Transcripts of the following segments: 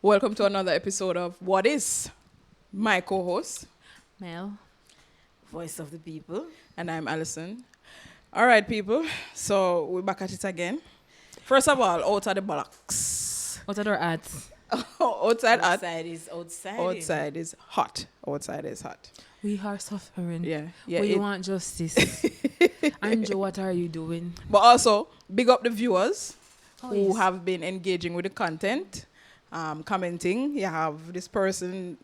Welcome to another episode of What Is. My co-host, Mel. Voice of the people. and I'm Allison. All right, people. So we're back at it again. First of all, out of the box. What are our ads? outside Outside is hot. Outside is hot. We are suffering. Yeah. We it- want justice. Andrew, what are you doing? But also, big up the viewers Oh, who yes. have been engaging with the content, commenting. You have this person,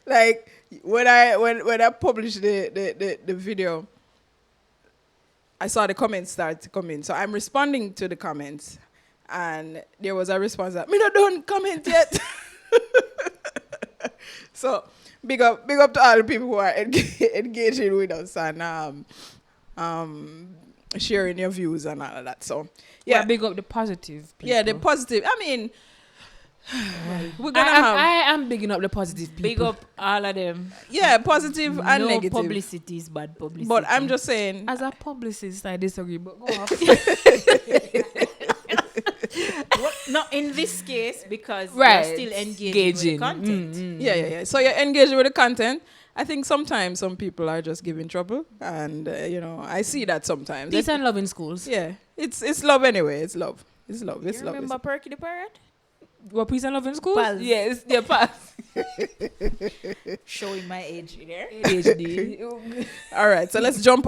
like when I published the video, I saw the comments start to come in. So I'm responding to the comments, and there was a response that me not done comment yet. So big up to all the people who are engaging with us and sharing your views and all of that. So Yeah, yeah, big up the positive people. yeah, the positive. I mean, we're I gonna am, have I am bigging up the positive people. Big up all of them. yeah, positive and no negative. publicity is bad publicity. But I'm just saying, As a publicist, I disagree, but go off. not in this case because Right. you're still engaging with Engaging. the content. yeah. So you're engaging with the content. I think sometimes some people are just giving trouble, and I see that sometimes. Peace and love in schools. Yeah, it's love anyway. It's love. It's love. It's You love. remember Perky the Parrot? What, peace and love in schools? Pals. Yes, yeah, pals. Showing my age there. ADHD. All right, so let's jump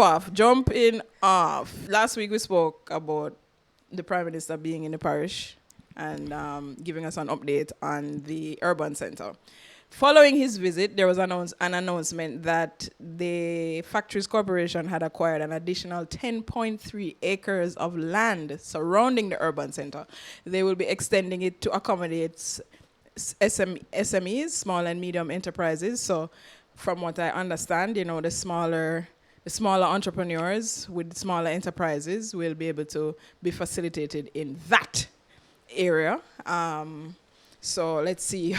in off. Last week we spoke about the Prime Minister being in the parish and giving us an update on the urban centre. Following his visit, there was an announcement that the Factories Corporation had acquired an additional 10.3 acres of land surrounding the urban centre. They will be extending it to accommodate SMEs, small and medium enterprises. So from what I understand, the smaller entrepreneurs with smaller enterprises will be able to be facilitated in that area. So let's see.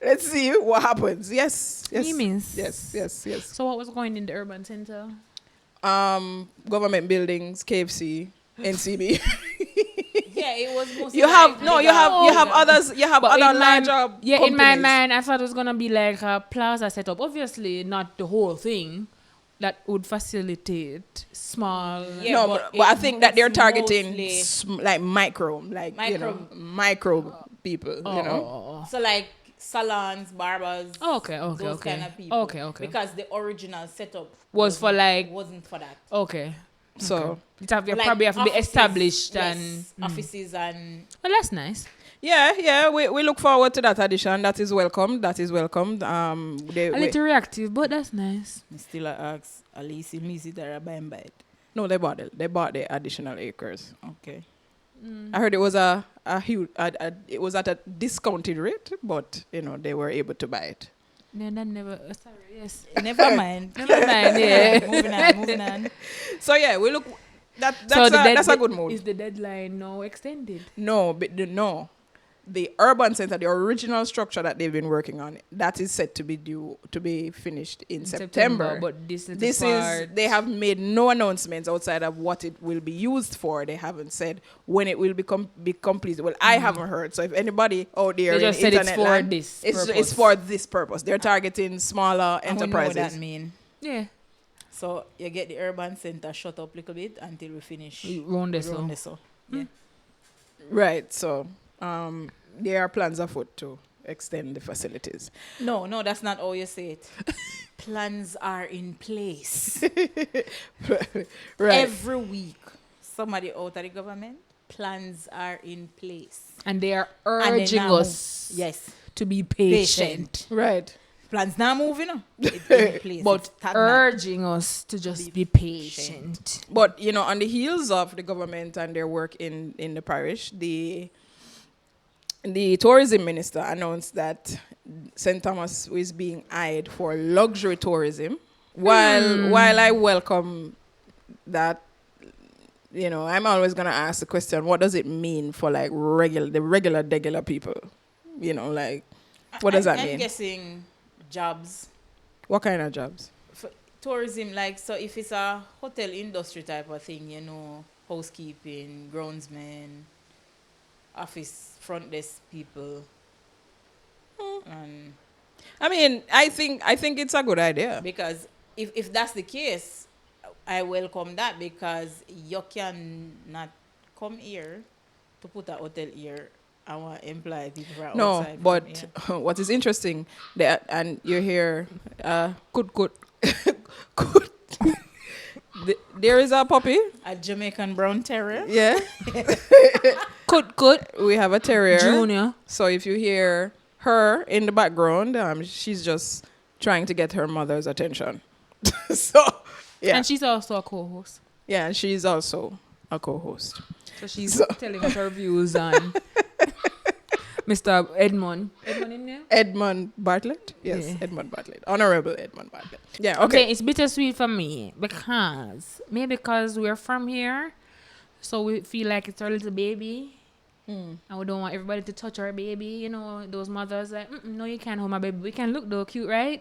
Let's see what happens. Yes. He means. Yes. So what was going in the urban center? Government buildings, KFC, NCB. Yeah, it was mostly you have like others. You have But other in my- larger. Yeah, in my companies. mind, I thought it was gonna be like a plaza setup. Obviously, not the whole thing. That would facilitate small. Yeah, No, but but I it- think that they're it's targeting mostly- like micro people. So like salons, barbers. Okay. Those kind of people. Okay. Because the original setup Was for like. wasn't for that. Okay. So It have, Like probably have to be offices, established yes, and. offices and Well, that's nice. yeah, we look forward to that addition. That is welcome. A little reactive, but that's nice. I still ask Alice me sit there buying by it. No, they bought the additional acres. Okay. I heard it was a huge. It was at a discounted rate, but they were able to buy it. No, that never. Sorry, yes. Never mind. Never mind, yeah. moving on. So yeah, we look. That's So a good move. Is the deadline now extended? No, but no. The urban center, the original structure that they've been working on, that is set to be finished in September. But this is This the is part. they have made no announcements outside of what it will be used for. They haven't said when it will be completed. Well, I haven't heard. So if anybody out there They just in said it's internet for land, this it's purpose. for this purpose. They're targeting smaller And we know what enterprises. that mean. Yeah. So you get the urban center shut up a little bit until we finish. Round this round up. this up. Yeah. Right. So there are plans afoot to extend the facilities. No, that's not how you say it. Plans are in place. Right. Every week, somebody out of the government, plans are in place. And they are And they urging now us Yes. to be patient. Right. Plans now moving on. It's in place. But It's stagnant. urging us to just be patient. But on the heels of the government and their work in the parish, the tourism minister announced that St. Thomas is being eyed for luxury tourism. While I welcome that, I'm always gonna ask the question: what does it mean for like regular people? What does that I'm mean? guessing jobs. What kind of jobs? For tourism, like, so if it's a hotel industry type of thing, housekeeping, groundsmen, office front desk people. And I mean, I think it's a good idea. because if that's the case, I welcome that because you can not come here to put a hotel here. I want to employ people from No, outside. but from here. what is interesting that and you hear good good. There is a puppy. A Jamaican brown terrier. Yeah. Good. We have a terrier. Junior. So if you hear her in the background, she's just trying to get her mother's attention. So, yeah. And she's also a co-host. Yeah, and she's also a co-host. So she's telling us her views on Mr. Edmund. Edmund in there? Edmund Bartlett? Yes, Yeah. Edmund Bartlett. Honorable Edmund Bartlett. Yeah, Okay, okay. it's bittersweet for me because we're from here, so we feel like it's our little baby. And we don't want everybody to touch our baby. You know, those mothers like, no, you can't hold my baby. We can look though, cute, right?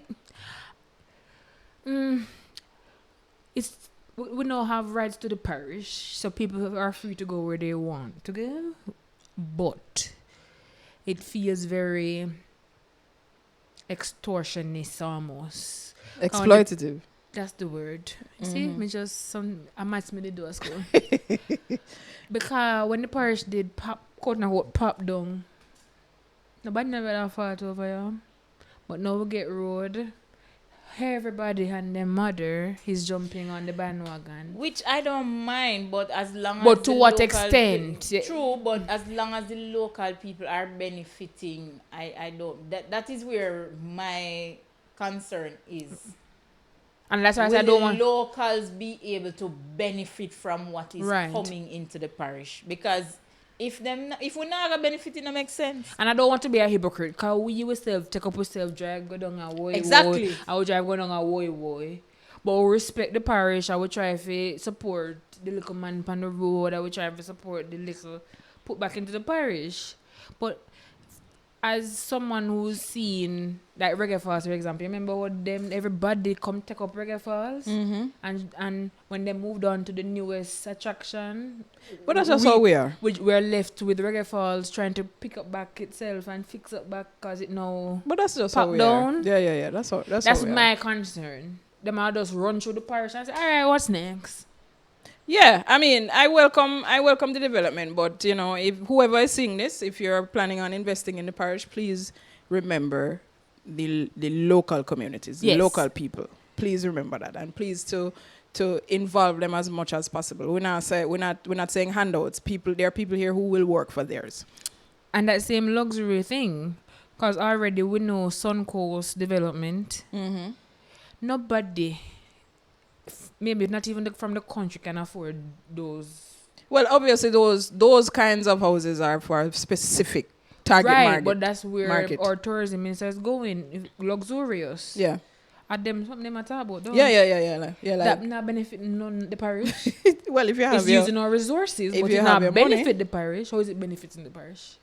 It's we now have rights to the parish, so people are free to go where they want to go. But it feels very extortionist almost. Exploitative. That's the word. See, me just I might me the door school. Because when the parish did pop down, nobody never fought over here. But now we get road. Everybody and their mother is jumping on the bandwagon. Which I don't mind, but as long as But to the what local extent? True, but as long as the local people are benefiting, I don't. That is where my concern is. And that's why I Will said I don't the want. locals be able to benefit from what is Right. coming into the parish? Because if we're not gonna benefit, it don't make sense. And I don't want to be a hypocrite. Because we yourself take up yourself, drive, go down a woy. Exactly. I will drive go down a woy. But we respect the parish. I will try to support the little man on the road. I will try to support the little put back into the parish. But as someone who's seen like Reggae Falls, for example, you remember what everybody come take up Reggae Falls? And when they moved on to the newest attraction, But that's just how we are. we're left with Reggae Falls trying to pick up back itself and fix up back because it now But that's just pop how we down. are. Yeah. That's how That's we are. my concern. Them all just run through the parish and say, all right, what's next? Yeah, I mean, I welcome the development, but you know, if whoever is seeing this, if you're planning on investing in the parish, please remember the local communities, the Yes. local people. Please remember that, and please to involve them as much as possible. We're not saying handouts. There are people here who will work for theirs. And that same luxury thing, because already we know Suncoast development, nobody, maybe not even from the country, can afford those. Well, obviously, those kinds of houses are for a specific target Right, market. but that's where market. our tourism minister is going. Luxurious. Yeah. At them, something they matter about, don't Yeah. Like, that not benefit none the parish. well, if you have It's using our resources, if but you it have not your money- benefit the parish. How is it benefiting the parish?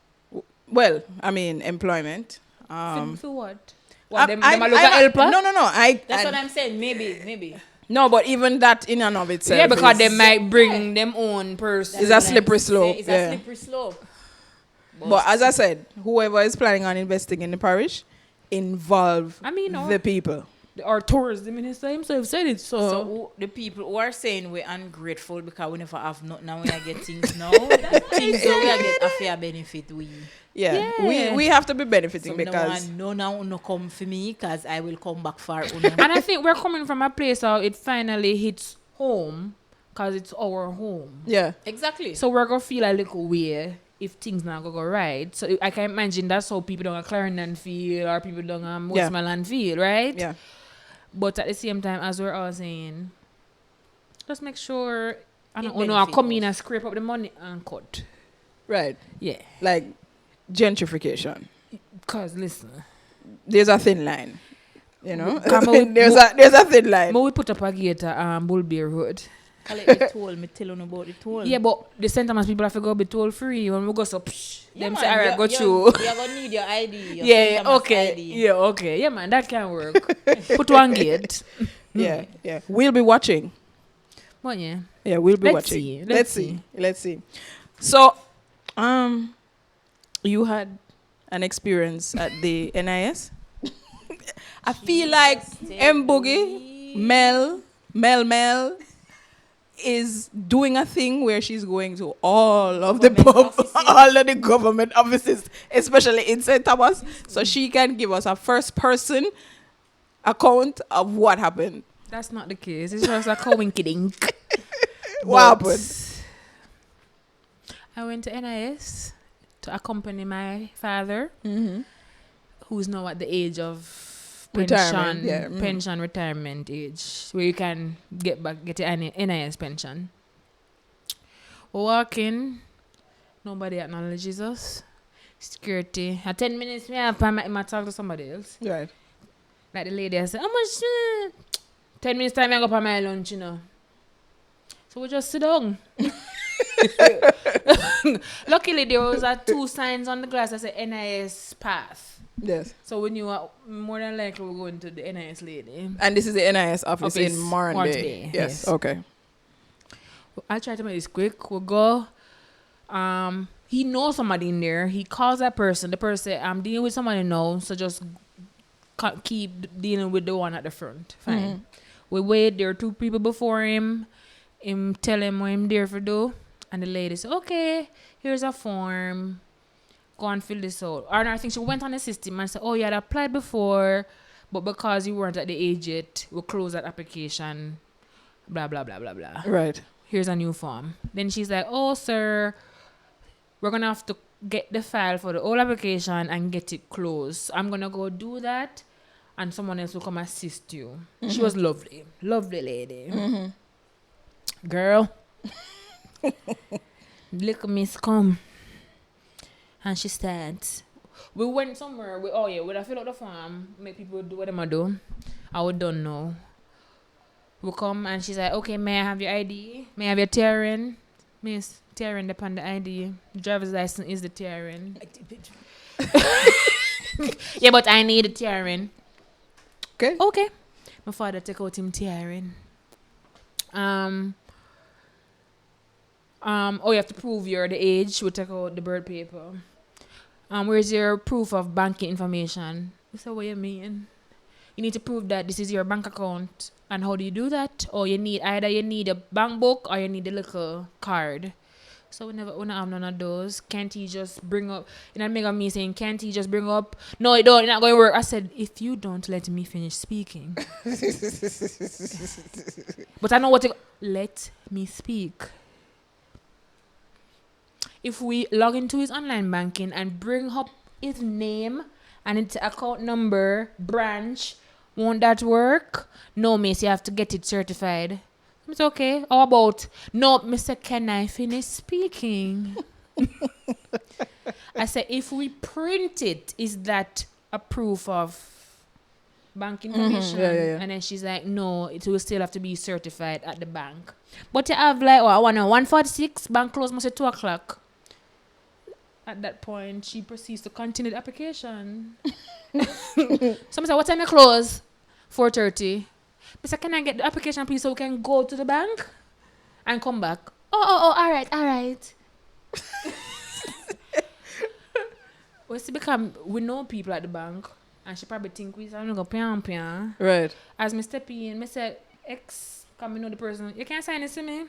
well, I mean, employment. For what? I- What, them I- a local helper? No. That's what I'm saying. Maybe. No, but even that in and of itself. Yeah, because they is- might bring them own person. It's That's a what slippery I'm slope, saying. It's yeah. a slippery slope. But as I said, whoever is planning on investing in the parish, involve I mean, the people. Our tourism minister himself said it. So the people who are saying we're ungrateful because we never have nothing now, we are get things now. That things so we are get a fair benefit. Yeah. Yeah. We have to be benefiting So because no come for me because I will come back for And I think we're coming from a place how it finally hits home because it's our home. yeah. Exactly. So we're going to feel a little weird if things not going to go right. So I can imagine that's how people down Clarendon feel or people down Westmoreland feel, right? Yeah. But at the same time, as we're all saying, just make sure I don't know, I benefit come in us. and scrape up the money and cut. Right. Yeah. Like gentrification. Because listen, There's a thin line. You know? Come on, there's a thin line. but we put up a gate at Bull Bear Road. Collect the toll, me tell you about the toll. Yeah, but the Sentiments people have to go be toll free. When we go so, them say, man, alright, go you're through. You're going to need your ID. Your Yeah, Sentiments okay. ID. Yeah, okay. Yeah, man, that can work. Put one gate. Yeah. We'll be watching. But yeah. Yeah, we'll be Let's watching. see. Let's see. So, you had an experience at the NIS. I feel like M-Boogie, Mel is doing a thing where she's going to all of the all of the government offices, especially in St. Thomas, so she can give us a first person account of what happened. That's not the case. It's just a coinkydink. What happened? I went to NIS to accompany my father, who's now at the age of Retirement, yeah. Mm. pension retirement age, where you can get your NIS pension. We walk in, nobody acknowledges us. Security. At 10 minutes, me have to talk to somebody else. Right. Like the lady, I said, how much? 10 minutes time, I go for my lunch, you know. So we just sit down. Luckily, there was 2 signs on the glass that said NIS pass. Yes. So we knew more than likely we're going to the NIS lady. And this is the NIS office in Morant. Yes. Okay. I tried to make this quick. We'll go. He knows somebody in there. He calls that person. The person said, I'm dealing with somebody now, so just keep dealing with the one at the front. Fine. We wait. There are 2 people before him. Him tell him what I'm there for do. And the lady said, okay, here's a form. Go and fill this out. Or I think she went on the system and said, oh, you had applied before, but because you weren't at the age yet, we'll close that application. Blah, blah, blah, blah, blah. Right. Here's a new form. Then she's like, oh, sir, we're going to have to get the file for the old application and get it closed. I'm going to go do that, and someone else will come assist you. She was lovely. Lovely lady. Girl. Little miss come. And she starts. We went somewhere. We fill out the form, make people do what they do. I would don't know. We come and she's like, okay, may I have your ID? May I have your TRN? Miss, TRN depend the ID. The driver's license is the TRN. Yeah, but I need a TRN. Okay. My father take out him TRN. You have to prove you're the age. We take out the birth paper. Where's your proof of banking information? I said, what you mean? You need to prove that this is your bank account. And how do you do that? Or you need a bank book or you need a little card. So we don't have none of those. Can't he just bring up? And I make a me saying, can't he just bring up? No, it don't. It's not going to work. I said, if you don't let me finish speaking. But I know what to. Let me speak. If we log into his online banking and bring up his name and its account number, branch, won't that work? No, miss, you have to get it certified. It's okay. How about? No, Mr. Can I finish speaking? I said, if we print it, is that a proof of bank information? Yeah. And then she's like, no, it will still have to be certified at the bank. But you have like, I want 1:46, bank close must say 2 o'clock. At that point, she proceeds to continue the application. Someone said, what time you close? 4:30. I said, can I get the application, please, so we can go to the bank and come back? Oh, all right. We know people at the bank, and she probably think we're going to go pian. Right. As I step in, I said, X, come know the person. You can't sign this to me.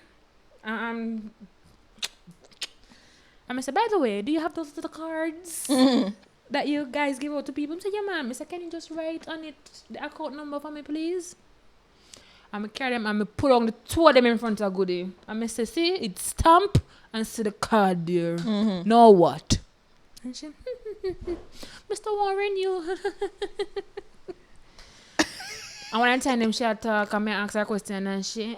I said, by the way, do you have those little cards that you guys give out to people? I said, yeah, ma'am. I said, can you just write on it the account number for me, please? I'm carry them and I put on the 2 of them in front of Goody. And I say, see, it's stamp and see the card there. Now what? And she, Mr. Warren, you. And when I tell them she had talk, I ask her a question and she,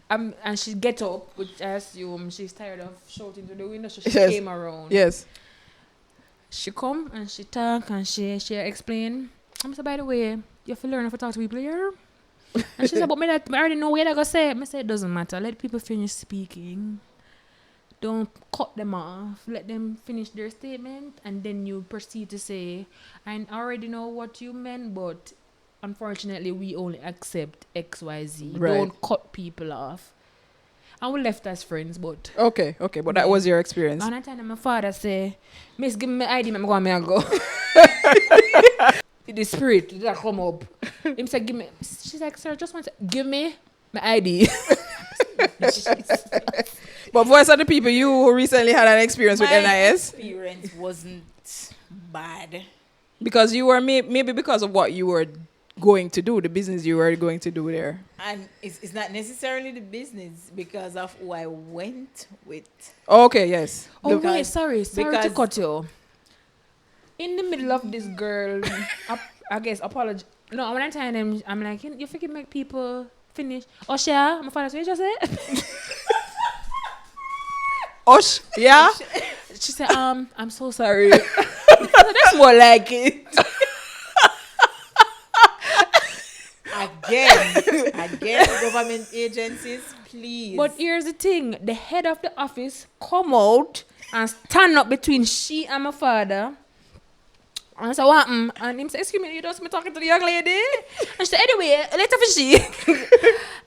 and she get up, which I assume she's tired of shouting to the window, so she came around. Yes. She come and she talk and she explain. I said, by the way, you have to learn how to talk to people here. And she said, but I already know what I gotta say. I said, it doesn't matter. Let people finish speaking. Don't cut them off. Let them finish their statement, and then you proceed to say, I already know what you meant, but unfortunately, we only accept XYZ. Right. Don't cut people off. And we left as friends, but Okay, but that was your experience. and I tell my father say, Miss, give me my ID, I'm going to go. The spirit that come up. Him say, give me. She's like, sir, just want to give me my ID. But voice of the people, you who recently had an experience with My NIS, experience wasn't bad. because you were maybe because of what you were going to do, the business you were going to do there. And it's not necessarily the business because of who I went with. Okay, yes. Oh, Because- wait, sorry to because- cut you. In the middle of this girl, I guess, apology. No, when I tell them, I'm like, you think you make people finish? Oh, Shia, my father said, you just said? Osh, yeah? She said, I'm so sorry. That's more like it. Again, government agencies, please. But here's the thing. The head of the office come out and stand up between she and my father. And I said, what happened? And him said, excuse me, you don't see me talking to the young lady? And she said, anyway, later for she.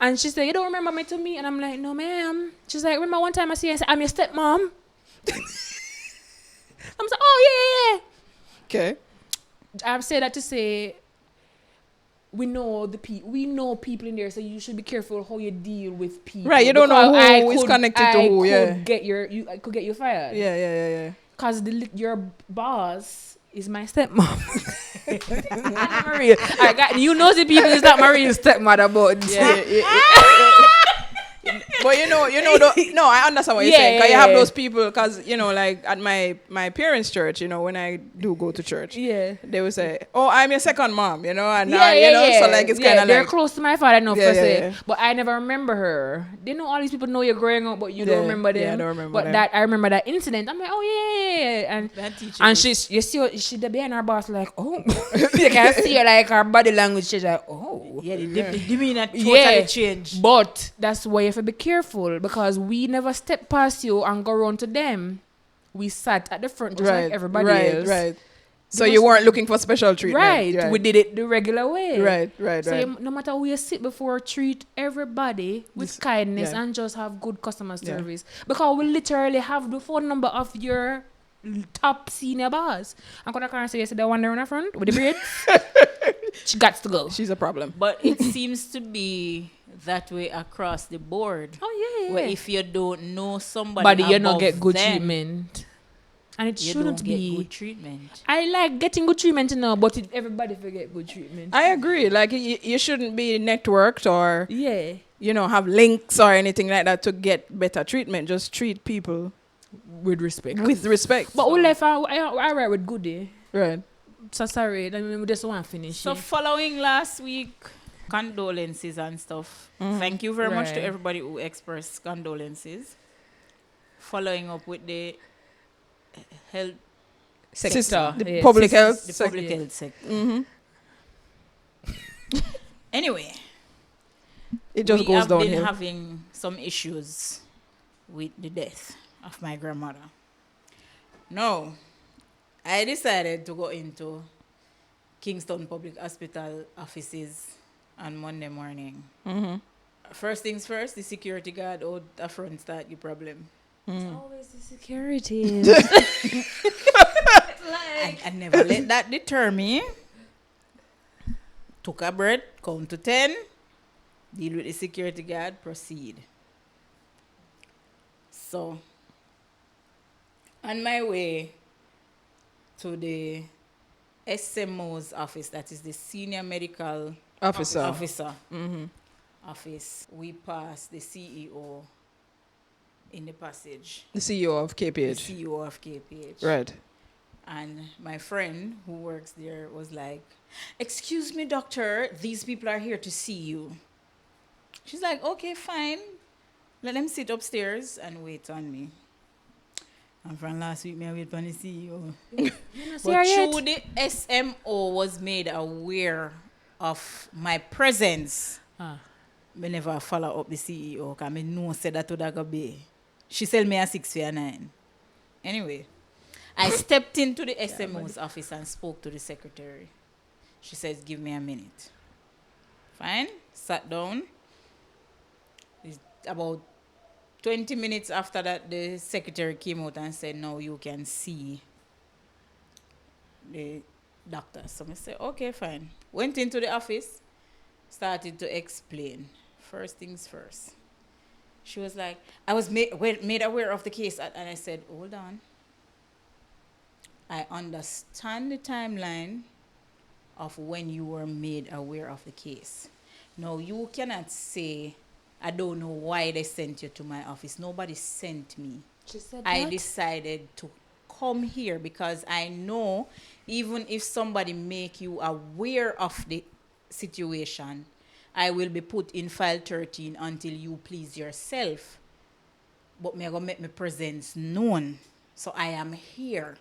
And she said, you don't remember me to me? And I'm like, no, ma'am. She's like, remember one time I see you and said, I'm your stepmom? I'm like, oh, yeah. Okay. I've said that to say, we know people in there, so you should be careful how you deal with people. Right, you don't know Because who is connected to who, yeah. I could get you fired. Yeah. Because your boss is my stepmom. Maria. I got you know the people is not Maria's stepmother, but But I understand what you're saying. Because you have those people, because, like at my parents' church, when I do go to church, they will say, oh, I'm your second mom, and so like it's kind of they're like, close to my father, no, Yeah, per se. yeah. But I never remember her. They know all these people know you're growing up, but you don't remember them. Yeah, I don't remember but them. that I remember that incident. I'm like, oh yeah. And That teacher and is- she there behind her boss like, oh, you can see her like her body language. She's like, oh. yeah, the demeanor totally changed. But that's why you have to be careful, because we never step past you and go around to them. We sat at the front just like everybody else. Right. So you weren't looking for special treatment. Right. We did it the regular way. Right. So no matter who you sit before, treat everybody with kindness and just have good customer service. Because we literally have the phone number of your top senior boss. I'm gonna come and say yesterday one there in the front with the braids. She got to go. She's a problem. But it seems to be that way across the board. Oh yeah. Where if you don't know somebody But you don't above get good them, treatment. And it you shouldn't don't be. get good treatment. I like getting good treatment now, but everybody forget good treatment. I agree. Like, you shouldn't be networked or, Yeah. have links or anything like that to get better treatment. Just treat people With respect. with respect. But we left I write with goodie. Right. So sorry, I mean, we just want to finish. So following last week, condolences and stuff. Thank you very much to Right. everybody who expressed condolences. Following up with the health sector. The Yeah. public health the sector. public health sector. Mm-hmm. Anyway, It just we goes have been downhill. having some issues with the death of my grandmother. No, I decided to go into Kingston Public Hospital offices on Monday morning. Mm-hmm. First things first, the security guard out the front start your problem. It's always the security. I never let that deter me. Took a breath, count to 10, deal with the security guard, proceed. So, on my way to the SMO's office, that is the Senior Medical Officer. Mm-hmm. Office, we passed the CEO in the passage. The CEO of The KPH. CEO of KPH. Right. And my friend who works there was like, excuse me, doctor, these people are here to see you. She's like, okay, fine. Let them sit upstairs and wait on me. And from last week, I wait for the CEO. But through the SMO was made aware of my presence. I never follow up the CEO because I know said that to that be. She sell me a 6 for 9. Anyway, I stepped into the SMO's office and spoke to the secretary. She says, give me a minute. Fine. Sat down. It's about 20 minutes after that, the secretary came out and said, "No, you can see the doctor." So I said, "Okay, fine." Went into the office, started to explain. First things first. She was like, "I was made aware of the case." And I said, "Hold on. I understand the timeline of when you were made aware of the case. No, you cannot say, I don't know why they sent you to my office. Nobody sent me. She said I what? decided to come here because I know even if somebody make you aware of the situation, I will be put in file 13 until you please yourself. But me gonna make my presence known. So I am here."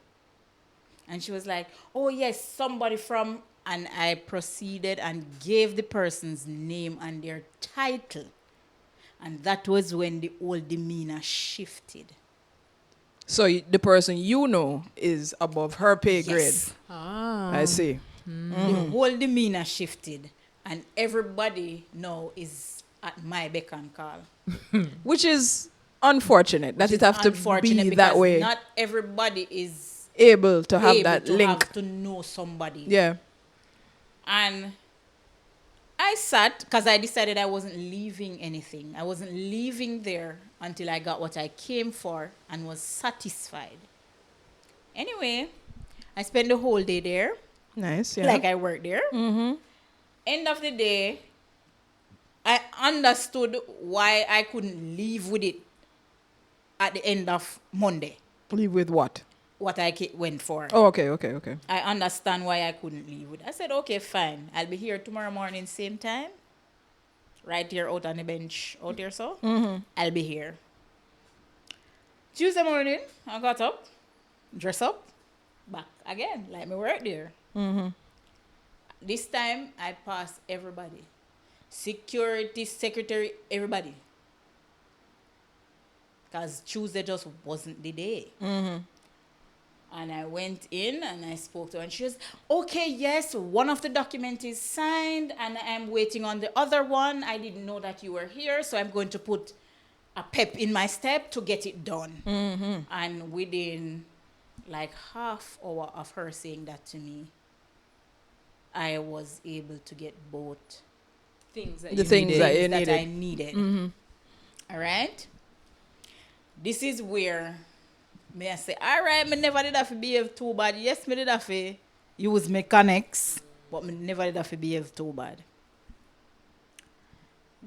And she was like, "Oh yes, somebody from," and I proceeded and gave the person's name and their title. And that was when the whole demeanor shifted. So the person you know is above her pay grade. Yes. I see. The whole demeanor shifted. And everybody now is at my beck and call. Which is unfortunate that Which it is have to unfortunate be that because way. not everybody is Able to have able that to link. have to know somebody. Yeah. And I sat because I decided I wasn't leaving anything. I wasn't leaving there until I got what I came for and was satisfied. Anyway, I spent the whole day there, Nice. Yeah. like I worked there. End of the day, I understood why I couldn't leave with it at the end of Monday, Leave with what? what I went for. Oh, okay. I understand why I couldn't leave with it. I said, "Okay, fine. I'll be here tomorrow morning, same time. Right here out on the bench, out here, so. I'll be here." Tuesday morning, I got up, dress up, back again, like me work there. This time, I passed everybody. Security, secretary, everybody. Because Tuesday just wasn't the day. And I went in and I spoke to her and she was, "Okay, yes, one of the documents is signed and I'm waiting on the other one. I didn't know that you were here, so I'm going to put a pep in my step to get it done." And within like half hour of her saying that to me, I was able to get both Things that The you things needed. that you things needed. I needed. All right? This is where may I say, all right, me never did have to behave too bad. Yes, me did have to use mechanics, but me never did have to behave too bad.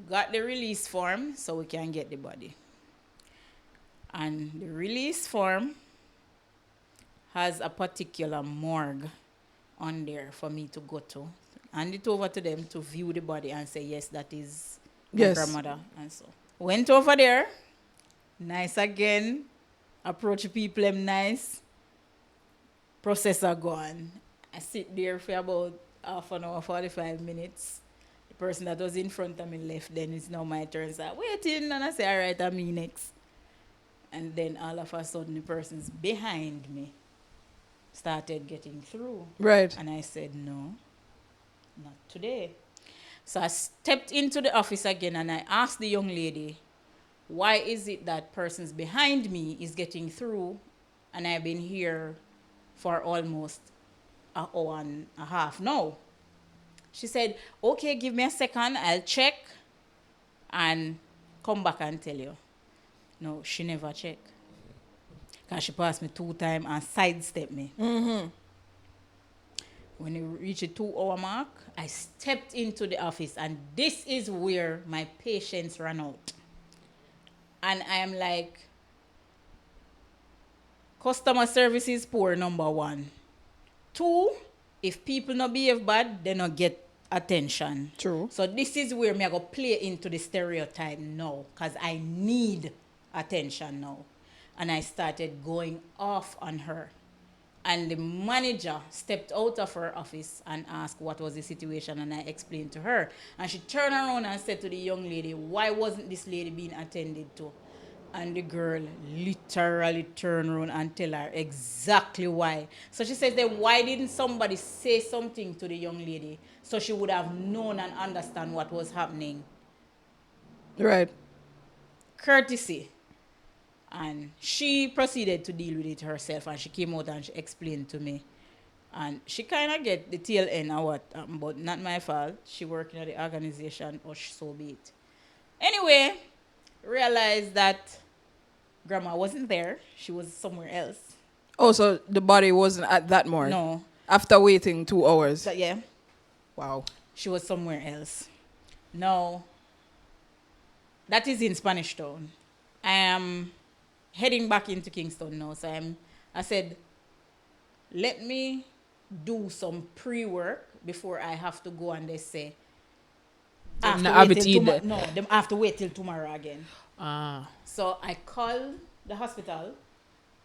Got the release form so we can get the body. And the release form has a particular morgue on there for me to go to. Hand it over to them to view the body and say, yes, that is my Yes. grandmother. And so went over there. Nice again. Approach people, them nice. Processor gone. I sit there for about half an hour, 45 minutes. The person that was in front of me left, then it's now my turn. So I waiting and I say, all right, I'm me next. And then all of a sudden the person's behind me started getting through. Right. And I said, no, not today. So I stepped into the office again and I asked the young lady, why is it that persons behind me is getting through and I've been here for almost an hour and a half now? She said, okay, give me a second, I'll check and come back and tell you. No, she never checked. Because she passed me 2 times and sidestepped me. When it reached the 2-hour mark, I stepped into the office and this is where my patience ran out. And I am like, customer service is poor, number 1. 2, if people not behave bad, they not get attention. True. So this is where me I go play into the stereotype now, because I need attention now. And I started going off on her. And the manager stepped out of her office and asked what was the situation, and I explained to her. And she turned around and said to the young lady, why wasn't this lady being attended to? And the girl literally turned around and tell her exactly why. So she says, then why didn't somebody say something to the young lady so she would have known and understand what was happening? Right. Courtesy. And she proceeded to deal with it herself, and she came out and she explained to me. And she kind of get the tail end of what happened, but not my fault. She working at the organization, or so be it. Anyway, realized that grandma wasn't there. She was somewhere else. Oh, so the body wasn't at that morgue? No. After waiting 2 hours? So, yeah. Wow. She was somewhere else. No. That is in Spanish Town. I am heading back into Kingston now. So I said, let me do some pre-work before I have to go, and they say, them have to wait till tomorrow again. So I called the hospital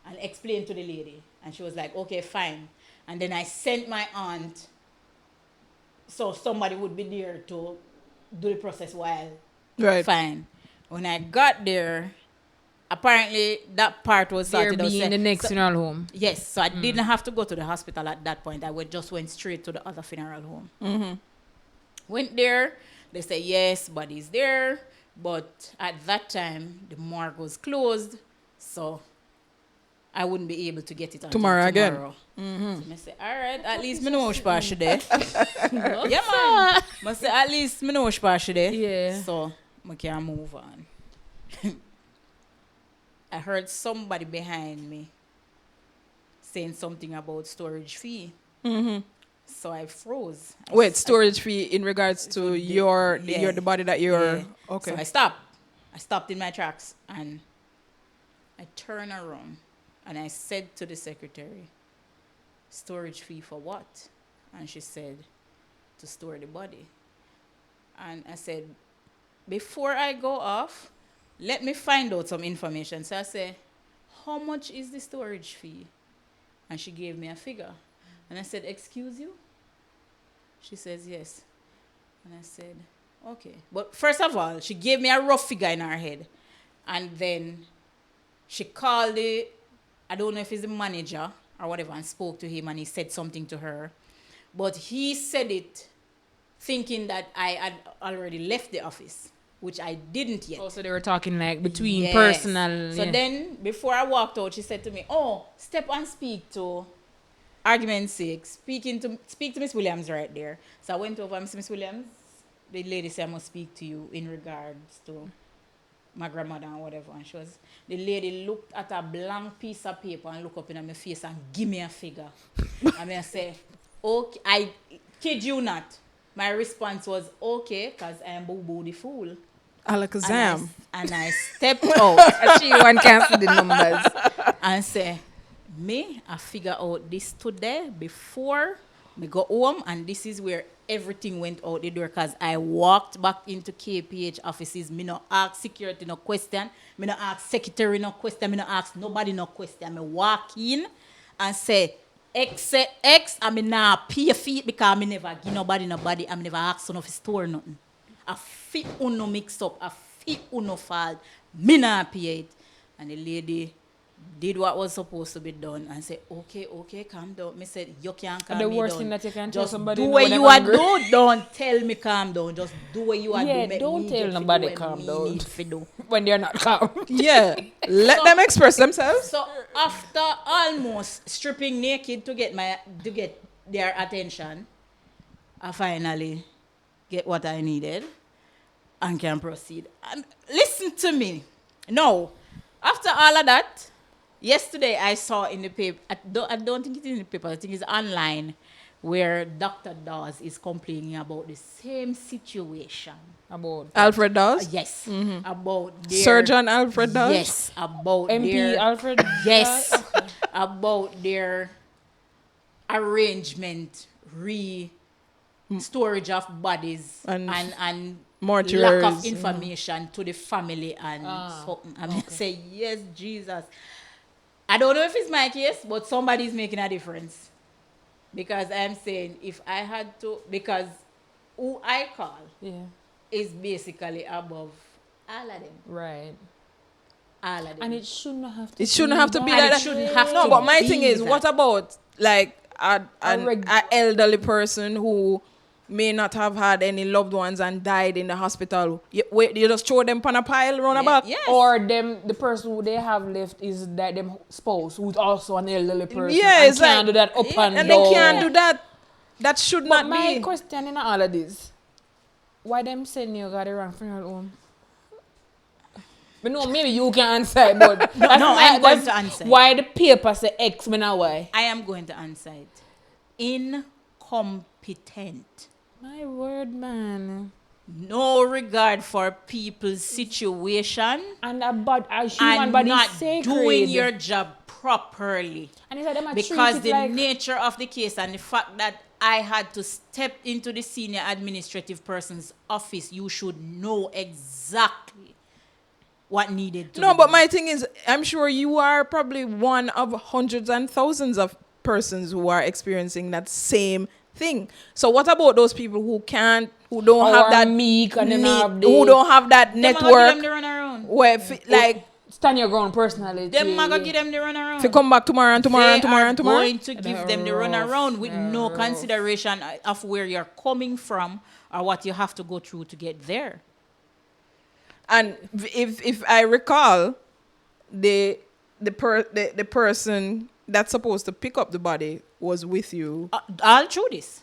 and explained to the lady, and she was like, okay, fine. And then I sent my aunt, so somebody would be there to do the process while fine. When I got there, apparently that part was sorted out. In the next funeral home. Yes, so I didn't have to go to the hospital at that point. I just went straight to the other funeral home. Mm-hmm. Went there. They say, yes, body's there. But at that time, the morgue was closed. So I wouldn't be able to get it until tomorrow. Again. Mm-hmm. So I say, all right, at least I know what's there. Yeah, man. I say, at least I know what's there. Yeah. So I can move on. I heard somebody behind me saying something about storage fee. Mm-hmm. So I froze. Wait, storage fee in regards to the body that you're... Yeah. Okay. So I stopped. I stopped in my tracks, and I turned around and I said to the secretary, storage fee for what? And she said, to store the body. And I said, before I go off, let me find out some information. So I said, how much is the storage fee? And she gave me a figure. And I said, excuse you? She says, yes. And I said, okay. But first of all, she gave me a rough figure in her head. And then she called I don't know if it's the manager or whatever, and spoke to him, and he said something to her. But he said it thinking that I had already left the office, which I didn't yet. Oh, so they were talking like between personal. So then, before I walked out, she said to me, oh, step and speak to, argument's sake, speak to Miss Williams right there. So I went over to Miss Williams. The lady said, I must speak to you in regards to my grandmother and whatever. And the lady looked at a blank piece of paper and looked up in my face and give me a figure. And I say, okay, I kid you not. My response was, okay, because I am Boo the fool. Alakazam. And I stepped out. She one can't see the numbers. And say, I figure out this today before we go home, and this is where everything went out the door, because I walked back into KPH offices. Me no ask security no question. Me no ask secretary no question. Me no ask nobody no question. Me walk in and say, X, I mean, nah, pay fee because I never give nobody, I never ask son of his store nothing. A fee uno mix up, a fee uno fault, me nah pay it. And the lady did what was supposed to be done and said, okay, calm down. Me said, you can't calm me down. The worst thing that you can tell somebody. Do what you are do. Don't tell me calm down. Just do what you are do. Yeah, don't tell nobody calm down. When they're not calm. Yeah, let them express themselves. So after almost stripping naked to get their attention, I finally get what I needed and can proceed. And listen to me. No, after all of that, yesterday I saw in the paper, I don't think it's in the paper, I think it's online, where Dr. Dawes is complaining about the same situation. About Alfred Dawes? Yes. Mm-hmm. About their... Surgeon Alfred Dawes? Yes. About MP Alfred Yes. About their arrangement, storage of bodies and mortuaries. Lack of information to the family and something. I mean, say, yes, Jesus. I don't know if it's my case, but somebody's making a difference. Because I'm saying, if I had to, because who I call is basically above all of them. Right. All of them. And it shouldn't have to It shouldn't have to be like that. No, but my thing is, what about like an elderly person who may not have had any loved ones and died in the hospital, you just throw them on a pile round about? Yes. Or the person who they have left is that them spouse who's also an elderly person. Yeah, and it's can't like- do that up and And down. they can't do that. That should But not my be. question in all of this, why them send you got the wrong funeral home? But no, maybe you can answer it, but No, I'm going to answer it. Why the paper say X, me know why. I am going to answer it. Incompetent. My word, man. No regard for people's situation. And a human And body not is sacred. doing your job properly. And it's like them a Because treat the it like, nature of the case and the fact that I had to step into the senior administrative person's office, you should know exactly what needed to No, be but done. my thing is, I'm sure you are probably one of hundreds and thousands of persons who are experiencing that same thing. So what about those people who don't have that meek and then have the, who don't have that Them a go give network them the run around. where like stand your ground personality. Them a go give them the run around. if you come back tomorrow and tomorrow and tomorrow and tomorrow. Going to give them the run around with no consideration of where you're coming from or what you have to go through to get there. And if I recall, the person that's supposed to pick up the body was with you. All through this.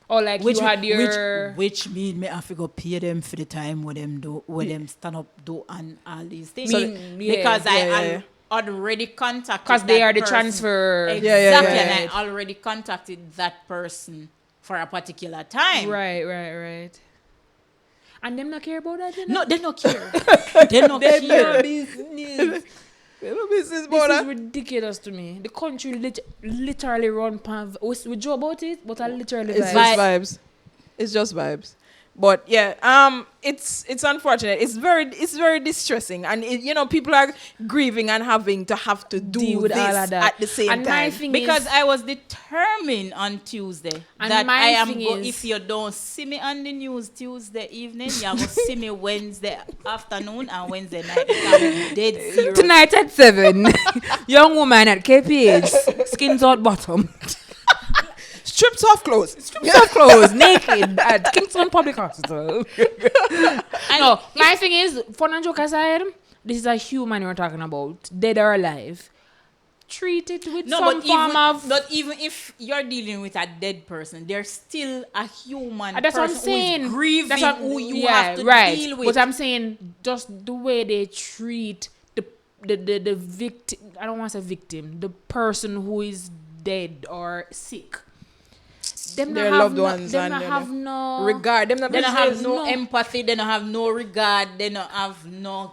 Or like you had your... Which mean me have to go pay them for the time with them them stand up do and all these things. Because I already contacted because they are the person. transfer. Exactly, and I already contacted that person for a particular time. Right. And them not care about that, you know? No, they don't care. They don't care. Business. This This is ridiculous to me. The country literally run pan. We joke about it, but I literally It's just vibes. It's just vibes. But yeah, it's unfortunate. It's very distressing, and people are grieving and having to do Deal with this all of that. at the same And my time. thing Because is, I was determined on Tuesday And that my I am thing is- if you don't see me on the news Tuesday evening, you're going to see me Wednesday afternoon and Wednesday night. I'm dead serious. tonight at 7, young woman at KPH, skins out bottom, Stripped off clothes. soft clothes, naked at Kingston Public Hospital. No, my thing is, fun and joke aside, this is a human we're talking about, dead or alive. Treat it with some form of... But even if you're dealing with a dead person, there's still a human That's what I'm person saying. who is grieving, That's what, who you have to deal with. But I'm saying just the way they treat the victim. I don't want to say victim. The person who is dead or sick. Them Their not have loved no, ones them and not have no regard. Them They don't have There's no no- empathy. They don't have no regard. They don't have no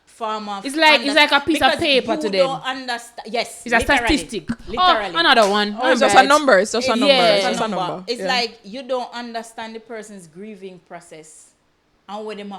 form of... It's like a piece of because paper you to them. don't understand. Yes, It's a literally. statistic. Literally. Oh, another one. it's just a number. It's just a number. Yeah. It's It's just a number. It's Yeah. like you don't understand the person's grieving process and what them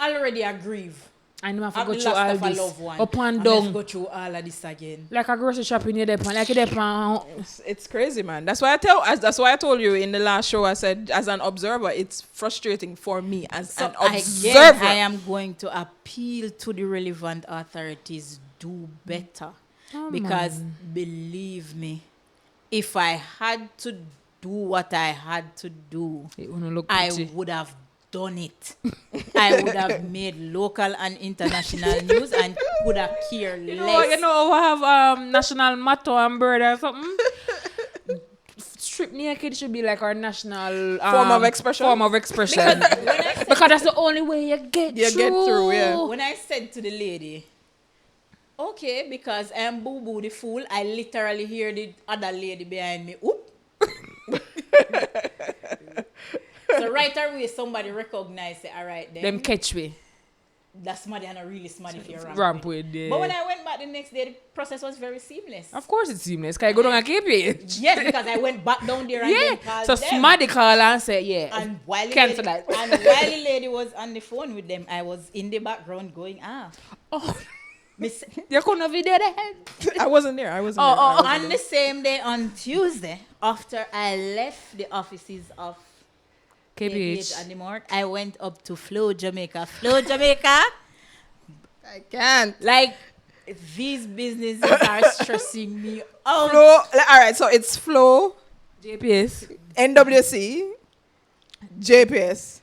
already are grieve. And you have to Have go the through loss all of a this. loved one. Up and And let's down. go through all of this again. Like a grocery shopping you depend. Like you depend. It's crazy, man. That's why I told you in the last show. I said, as an observer, it's frustrating for me as an observer. Again, I am going to appeal to the relevant authorities. Do better. Because believe me, if I had to do what I had to do, It wanna look I pretty. would have done it. I would have made local and international news and would have cared less. You know, we have national motto and bird or something. Strip naked should be like our national Form of expression? Form of expression. Because that's the only way you get through. Yeah. When I said to the lady, okay, because I am Boo Boo the fool, I literally hear the other lady behind me, oop. So right away, somebody recognized it. All right, then. Them catch me. That's somebody and a really smart if you're Ramp with But when I went back the next day, the process was very seamless. Of course it's seamless. Can I go down and keep it? Yes, because I went back down there and Yeah. then called So them. somebody call and say, yeah. And while the Cancel lady, that. and while the lady was on the phone with them, I was in the background going, Oh, Miss. you couldn't have video that. I wasn't there. I wasn't there. Oh, On the same day, on Tuesday, after I left the offices of KPH. and the Morant, I went up to Flow, Jamaica. Flow, Jamaica. I can't. Like, these businesses are stressing me out. Flow. All right. So it's Flow, JPS. NWC, JPS.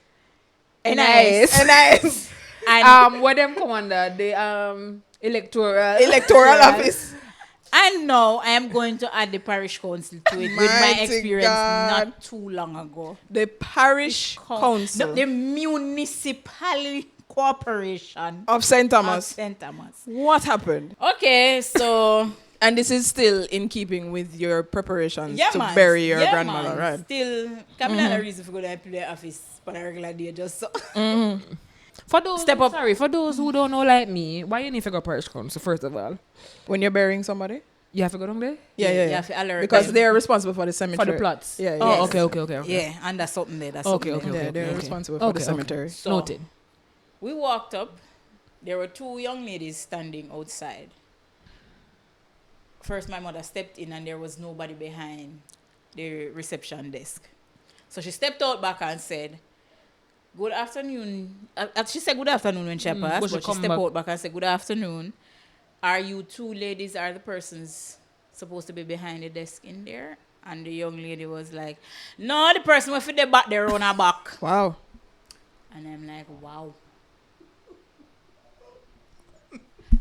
NIS. NIS. And What them come under? The electoral Office. and now I am going to add the parish council to it with my Mighty experience God. not too long ago. The parish council No, the municipal corporation of St. of Thomas. St. Thomas. What happened? Okay, so And this is still in keeping with your preparations yeah, to man. bury your Yeah, grandmother, man. right? Still, coming on a reason for going to the office for a regular day just so. For those Step up. Sorry, for those who don't know like me, why you need to go parish council first of all? When you're burying somebody? You have to go down there Yeah. You have to alert Because them. they're responsible for the for cemetery. the plots. Yeah, Oh, yes. okay. Yeah, and that's something there. That's Okay, something okay, there. Yeah, they're okay. responsible for Okay, the okay. cemetery. So, Noted. we walked up. There were two young ladies standing outside. First, my mother stepped in and there was nobody behind the reception desk. So she stepped out back and said, "Good afternoon." She said good afternoon when she passed, but she but she come stepped back. out back and said, "Good afternoon. Are you two ladies are the persons supposed to be behind the desk in there?" And the young lady was like, "No, the person with the back there on her back." Wow. And I'm like, wow.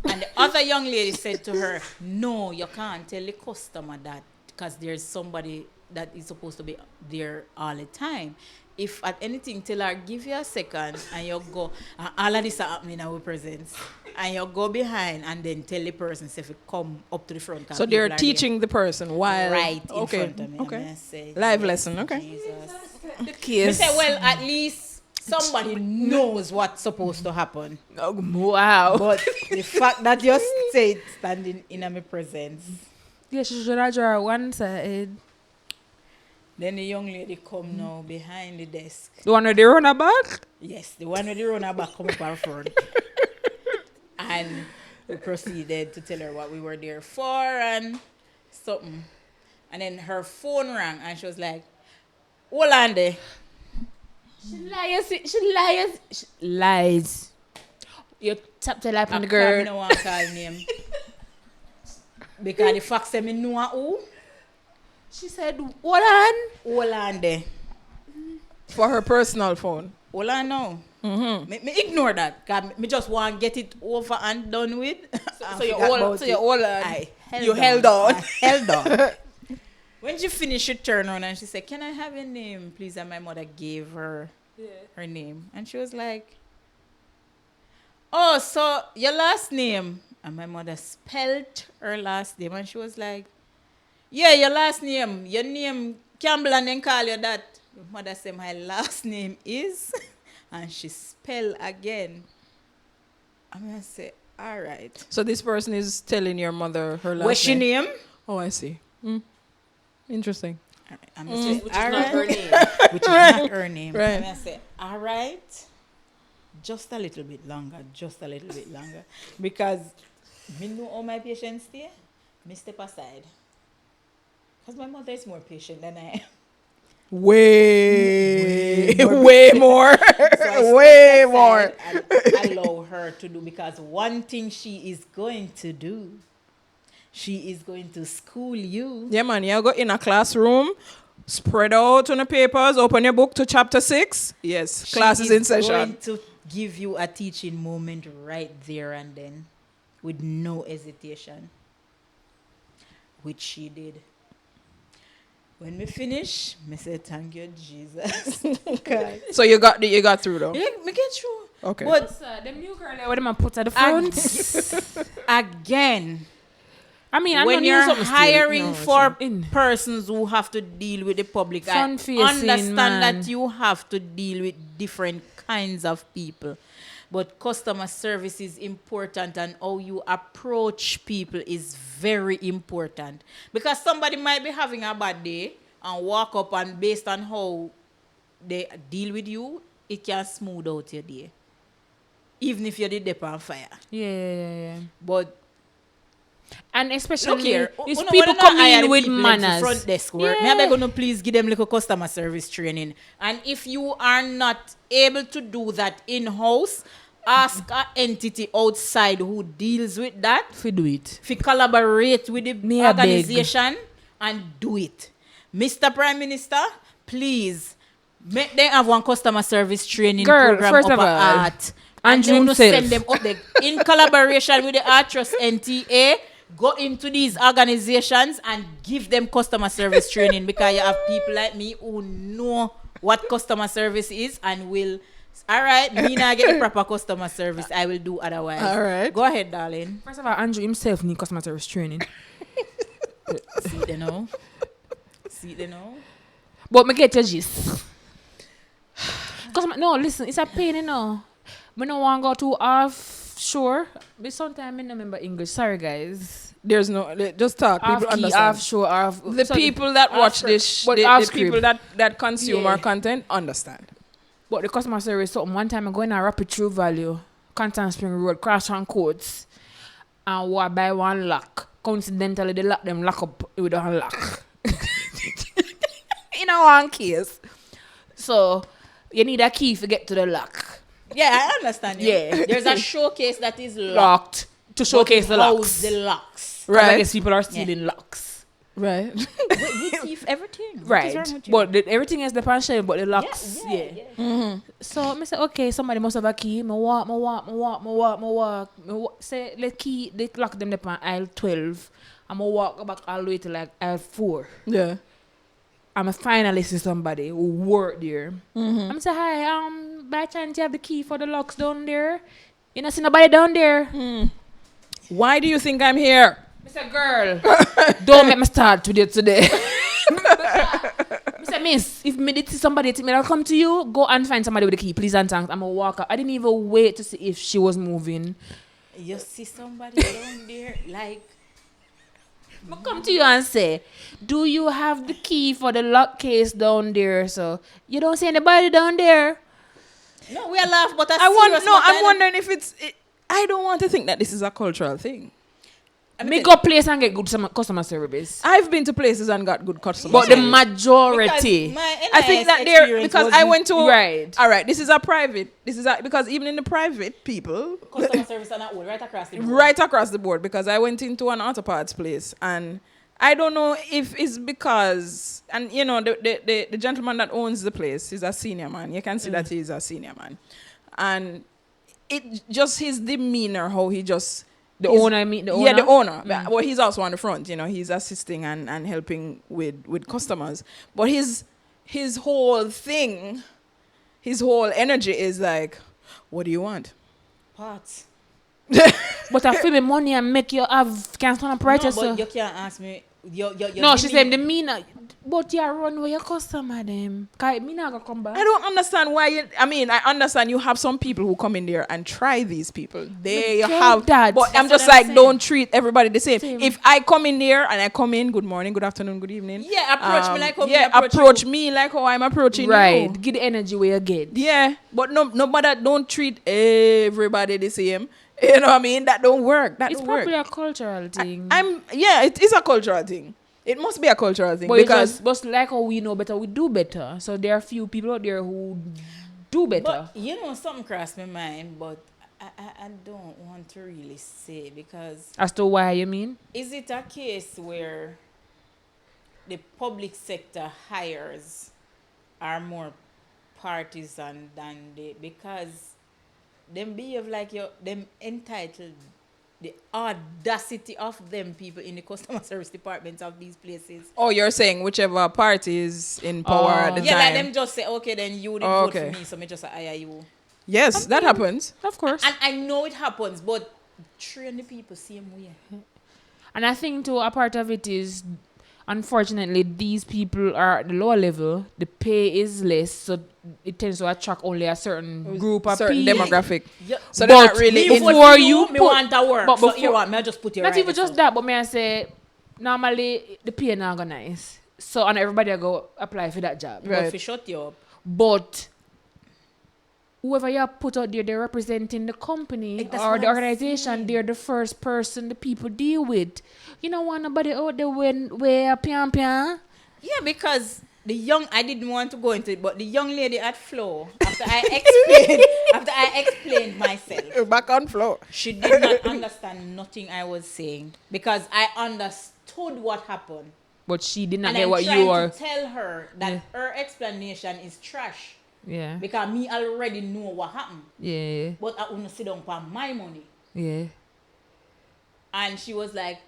And the other young lady said to her, "No, you can't tell the customer that because there's somebody that is supposed to be there all the time. If at anything, tell her, give you a second and you go, and all of this are happening in our presence. And you go behind and then tell the person, say, if you come up to the front. 'cause So they're people are teaching the person while... right in okay. front of me. Okay. And I say, Live "Yes, lesson, okay. Jesus." The I case. say, well, at least somebody knows what's supposed to happen. Oh, wow. But the fact that you stayed standing in my presence. Yeah, she should have drawn one side. Then the young lady come now behind the desk. The one with the runner back? Yes, the one with the runner back come up our front. And we proceeded to tell her what we were there for and something. And then her phone rang and she was like, "Hold on there." She lies. You tap the lap on the I girl. don't want to call name. Because the fact say me know who. She said, "What on?" Hold on there. For her personal phone. Hold on now. Me ignore that. Cause me just want to get it over and done with. So you hold on. I You held on. I held on. When she finished, she turned around and she said, "Can I have your name, please?" And my mother gave her her name. And she was like, "Oh, so your last name?" And my mother spelled her last name. And she was like, "Yeah, your last name. Your name, Campbell, and then call you that." My mother said, "My last name is..." And she spelled again. I'm going to say, "All right." So this person is telling your mother her last What's your name? name? Oh, I see. Interesting. All right. I'm gonna say, Which is "All not right." her name. Which is not her name. Right. I'm going to say, "All right. Just a little bit longer. Just a little bit longer." Because me know all my patients there. Me step aside. Because my mother is more patient than I am. Way more. So I Way step more. aside and allow her to do. Because one thing she is going to do, she is going to school you. Yeah, man. You go in a classroom, spread out on the papers, open your book to chapter 6. Yes, class is in session. Going to give you a teaching moment right there and then, with no hesitation, which she did. When we finish, me say, "Thank you, Jesus." Okay. So you got through though. Yeah, me get through. Okay. But Them new girl, what am I put at the front? again, I mean, I when don't you're need something still. hiring No, for in. persons who have to deal with the public, I Front-facing, understand man. that you have to deal with different kinds of people. But customer service is important and how you approach people is very important. Because somebody might be having a bad day and walk up and based on how they deal with you, it can smooth out your day. Even if you did dip on fire. Yeah. But And especially, look here, these uno people wanna come hire in the with people into manners. front desk work. Yeah. Me gonna please give them little customer service training. And if you are not able to do that in-house, ask an entity outside who deals with that If we do it. if you collaborate with the Me a beg. organization and do it. Mr. Prime Minister, please Make them have one customer service training Girl, program first up of all, at art. and And then June to send them up there in collaboration with the Art Trust NTA. Go into these organizations and give them customer service training, because you have people like me who know what customer service is and will. All right, me not get the proper customer service. I will do otherwise. All right. Go ahead, darling. First of all, Andrew himself need customer service training. See they know. See they know. But me get your gist. No, listen, it's a pain, you know. Me no want go too offshore. But sometimes I don't remember English. Sorry, guys. There's no, just talk. People Off key, understand. offshore, off. The so people that watch script. this, But the off people script. that consume Yeah. our content understand. But the customer service, something one time I go in a Rapid True Value, Canton Spring Road, Crossround Courts, and what buy one lock. Coincidentally, they lock them lock up with a lock. In a one case. So, you need a key to get to the lock. Yeah, I understand. Yeah. There's a showcase that is locked. Locked. To showcase the How's locks. the locks. 'Cause I Right. guess people are stealing locks. Right. We thief everything. What is Right. wrong with you? But everything is the pension, but the locks. Yeah. Mm-hmm. So I say, okay, somebody must have a key. Me walk. Say, the key, they lock them up on aisle 12. I'm going to walk back all the way to like aisle 4. Yeah. I'm a finally see somebody who work there. Mm-hmm. I'm say, hi, by chance you have the key for the locks down there? You not see nobody down there? Why do you think I'm here? Mr. Girl, don't make me start with it today. Mr. Miss, if me did see somebody think me I'll come to you, go and find somebody with the key, please and thanks. I'm gonna walk up. I didn't even wait to see if she was moving. You see somebody down there, like, I come to you and say, do you have the key for the lock case down there? So you don't see anybody down there. no, we are laugh, but I'm wondering if I don't want to think that this is a cultural thing. Me go place and get good customer service. I've been to places and got good customer But the service. majority. I think that they're because I went to Right. All right, this is a private. Because even in the private people, customer service and that all right across the board. right across the board. Because I went into an auto parts place and I don't know if it's because, and you know, the gentleman that owns the place is a senior man. You can see that he's a senior man, and it just his demeanor, how he just. The owner, I mean, the owner? Yeah, the owner. Well, he's also on the front, you know, he's assisting and helping with customers. But his whole thing, his whole energy is like, what do you want? Parts. But I feel me money and make you have can't stand up right. No, So. but you can't ask me. No, she said the meaner. But you run with your customer them. Cause me not gonna come back. I don't understand why I understand you have some people who come in there and try these people. They get have that. but I'm That's just what I'm like, saying. don't treat everybody the same. Same. If I come in there and I come in, good morning, good afternoon, good evening. Yeah, approach me like how me yeah, approach you. me like how I'm approaching Right. you. Get the energy where you get. Yeah, but nobody don't treat everybody the same. You know what I mean? That don't work. That It's don't work. probably a cultural thing. It is a cultural thing. It must be a cultural thing but because but like how we know better, we do better. So there are few people out there who do better. But you know, something crossed my mind, but I don't want to really say, because As to why you mean? is it a case where the public sector hires are more partisan than because them behave like them entitled, the audacity of them people in the customer service departments of these places. oh, you're saying whichever party is in power at the Yeah, time. like them just say, okay, then you didn't vote for me, so me just hire you. Yes, that happens. Of course. And I know it happens, but train the people same way. And I think too, a part of it is, unfortunately, these people are at the lower level. The pay is less, so it tends to attract only a certain group of Certain people. demographic. Yeah. So they're not But really Me in vote before for you me put- want to work. but So before- you want me, I just put you Not right even there, just so. that, but may I say, normally the pay not go nice. So and everybody go apply for that job. But Right. if you shut you up. But whoever you put out there, they're representing the company That's or what the I'm organization. saying. They're the first person the people deal with. You don't want nobody out there when where pian pian. Yeah, because I didn't want to go into it, but the young lady at Flow, after I explained myself, Back on floor. she did not understand nothing I was saying, because I understood what happened. But she did not And get I'm what trying you are. to tell her that her explanation is trash. Yeah. Because me already know what happened. Yeah. But I want to sit down for my money. Yeah. And she was like,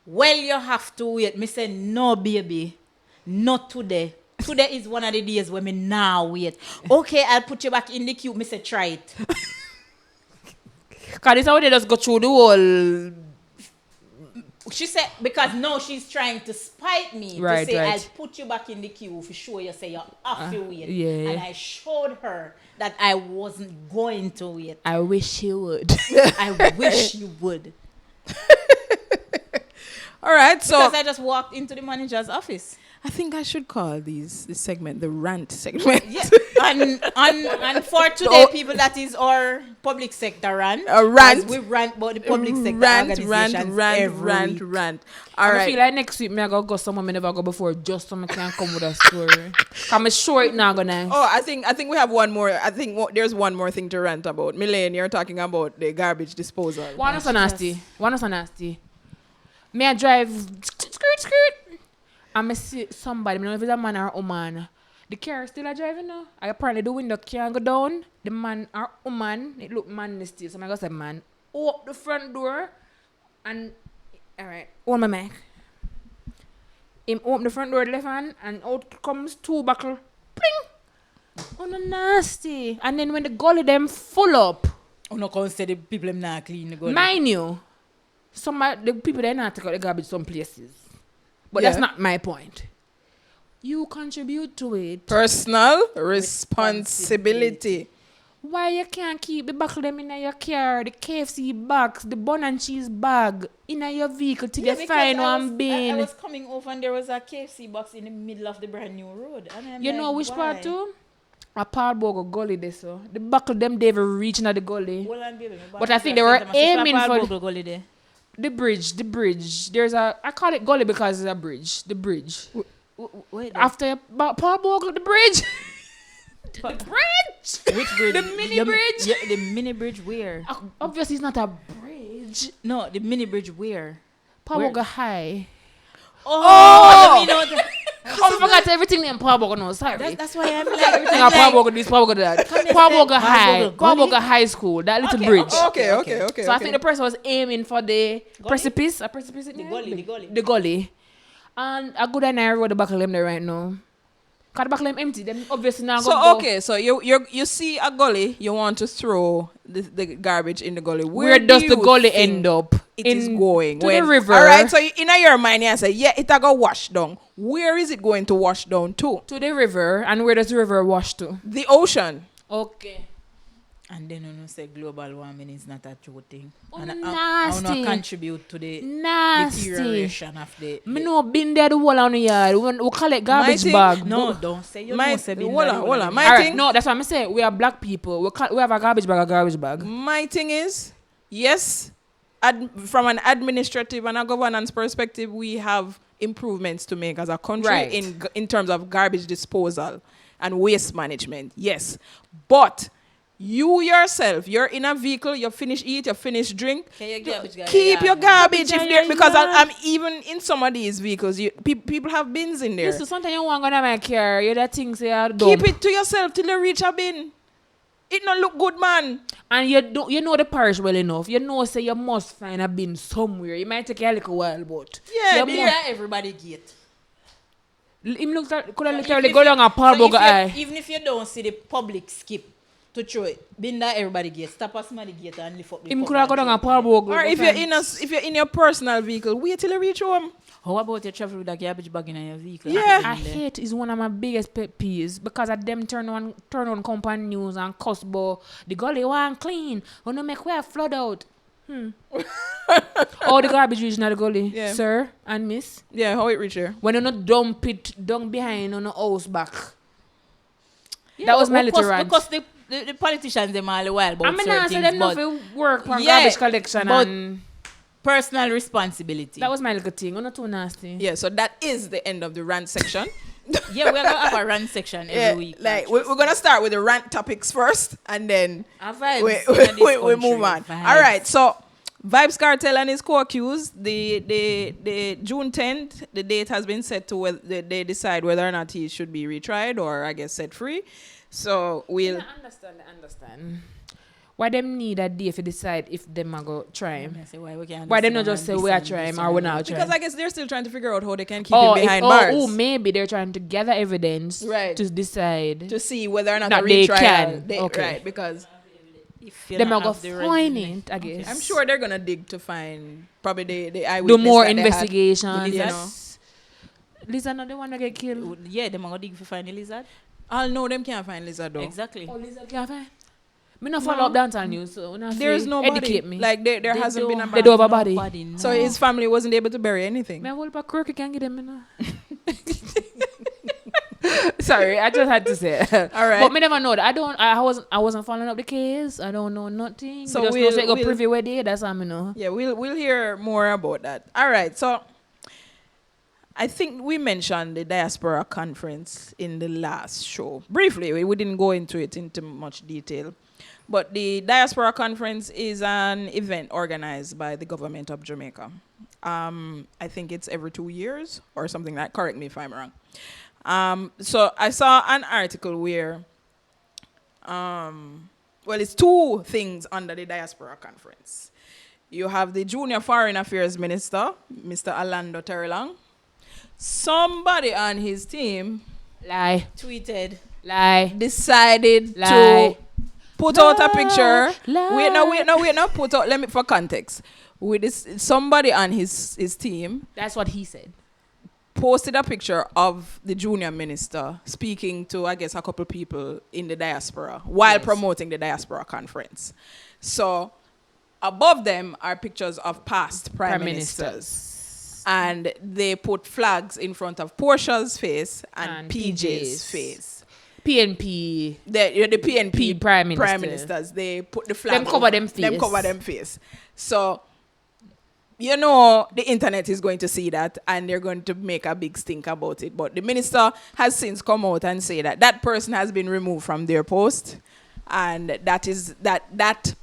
well, you have to wait. Me said, no, baby. Not today. Today is one of the days when me now wait. Okay, I'll put you back in the queue. Me said, try it. Because this how they just go through the whole. She said, because now she's trying to spite me. Right, to say, right. I'll put you back in the queue for sure. You say you're off your wait. yeah. And I showed her that I wasn't going to wait. I wish you would. I wish you would. All right, so Because I just walked into the manager's office. I think I should call this segment the rant segment. Yeah. and for today, people, that is our public sector rant. A rant. As we rant about the public sector rant. organizations every week. All I right. feel like next week, I gotta go somewhere I never go before just so I can come with a story. I'm sure it not gonna. Oh, I think we have one more. I think there's one more thing to rant about. Milane, you're talking about the garbage disposal. One is so nasty. One is so nasty. May I drive skirt. I'm a see somebody, I don't know if it's a man or a woman. The car still a driving now. I apparently the window can't go down. The man or woman, it look man still. So I go say man, open the front door and alright, hold my mic. Him open the front door the left hand and out comes two buckle. Pling! Oh no nasty. And then when the gully them full up. Oh, no, can't say the people them not clean the gully. Mind you, the people they not take out the garbage some places. But Yeah. that's not my point. You contribute to it. Personal responsibility. Why you can't keep the buckle them in your car, the KFC box, the bun and cheese bag in your vehicle till you because find I one bin? I was coming over and there was a KFC box in the middle of the brand new road. And I'm You like, know which why? part too? A Paul Bogo gully there, so the buckle them they ever reaching at the gully. Hold on, baby. But I think they were aiming for the gully there. the bridge. There's I call it gully because it's a bridge. The bridge. Wait, After Paul Bogo, the bridge. The bridge. which bridge? The mini bridge. Yeah, the mini bridge where? Obviously, it's not a bridge. No, the mini bridge where? Paul Where? Bogo High. Oh! You know, I forgot everything in Paul Bogo. No, sorry. that's why I'm Everything like, Paul Bogo this, Paul Bogo that. Come here, Paul say, Bogo High. Paul Bogo Paul Gully? Bogo High School. That little Okay, bridge. Okay. So I think the person was aiming for the precipice. A precipice. The gully. The gully. And a good and I rode the back of them there right now. Cause the back of them empty. Them obviously now So okay, so you see a gully, you want to throw the garbage in the gully. Where do does the you gully think end up? It is going to the river. All right, so in your mind, you say, yeah, it a go wash down. Where is it going to wash down to? To the river. And where does the river wash to? The ocean. Okay. And then you say global warming is not a true thing. Oh, and I nasty. want to contribute to the Nasty. deterioration of the... Me know been there the whole on the yard. We call it garbage thing- bag. No, don't say you My- know say hold on. My Alright, thing- no, that's what I'm saying. We are black people. We have a garbage bag. My thing is, yes, from an administrative and a governance perspective, we have improvements to make as a country Right. in terms of garbage disposal and waste management. Yes, but you yourself, you're in a vehicle, you finish eat, you finish drink. Keep your garbage if there, because I'm even in some of these vehicles, people have bins in there. Listen, sometimes you want to go to my car, you that thing say you Keep it to yourself till you reach a bin. It not look good, man. And you know the parish well enough. You know say you must find a bin somewhere. It might take you a little while, but Yeah, you bin must- everybody get. him look could have So literally if go you- down a Paul so if Bogo you- eye. Even if you don't see the public skip to throw it, bin that everybody gets. Stop us somebody get and lift up the Him cup could have and go down throw a it. Paul Bogo. Or if you're in your personal vehicle, wait till you reach home. How about you travel with a garbage bag in your vehicle? Yeah. I hate is one of my biggest pet peeves because of them turn on company news and cuss about the gully one clean. Wanna make where flood out. Oh, the garbage reaching at the gully, Yeah. sir and miss. Yeah, how it reach here? When you not dump it down behind on the house back. That was my little rant. Because the politicians them all the while about I mean, certain I said things, them but nothing work on Yeah, garbage collection but- and personal responsibility. that was my little thing. Not too nasty. Yeah, so that is the end of the rant section. Yeah, we're gonna have a run section every week. Like we're gonna start with the rant topics first, and then Our vibes we in this we country, move on. vibes. All right, so Vibes Cartel and his co-accused, the June 10th, the date has been set to whether they decide whether or not he should be retried or, I guess, set free. So we'll... I understand. Why them need a day to decide if them are go try him? Why them not just say we are trying him or we not trying? Because I guess they're still trying to figure out how they can keep him behind bars. Oh, maybe they're trying to gather evidence to decide. To see whether or not that a retrial... they can. Right, because... Them are going to find it, I guess. I'm sure they're going to dig to find probably the eyewitness. Do more investigation. Lizard not the one that get killed. Yeah, them are going to dig to find the lizard. I'll know them can't find lizard though. Exactly. Oh, lizard can't find? Me not follow up downtown news, so there's no body. Educate me. Like there hasn't been a body. They don't have a body. No. So his family wasn't able to bury anything. Me hold back crook can get them, you know. Sorry, I just had to say it. All right. But me never know that. I wasn't following up the case. I don't know nothing. So we'll go privy where they, that's how I know. Yeah, we'll hear more about that. All right. So I think we mentioned the diaspora conference in the last show. Briefly, we didn't go into it into much detail. But the diaspora conference is an event organized by the government of Jamaica. I think it's every 2 years or something like that. Correct me if I'm wrong. So I saw an article where, it's two things under the diaspora conference. You have the Junior Foreign Affairs Minister, Mr. Orlando Terrelang. Somebody on his team tweeted, decided to put out a picture. Wait, no. Put out. Let me for context. With this, somebody on his team. That's what he said. Posted a picture of the junior minister speaking to, I guess, a couple people in the diaspora while promoting the diaspora conference. So above them are pictures of past prime ministers. And they put flags in front of Portia's face and PJ's face. PNP. The PNP prime ministers. They put the flag. Them cover them face. So, you know, the internet is going to see that and they're going to make a big stink about it. But the minister has since come out and say that person has been removed from their post. And that is that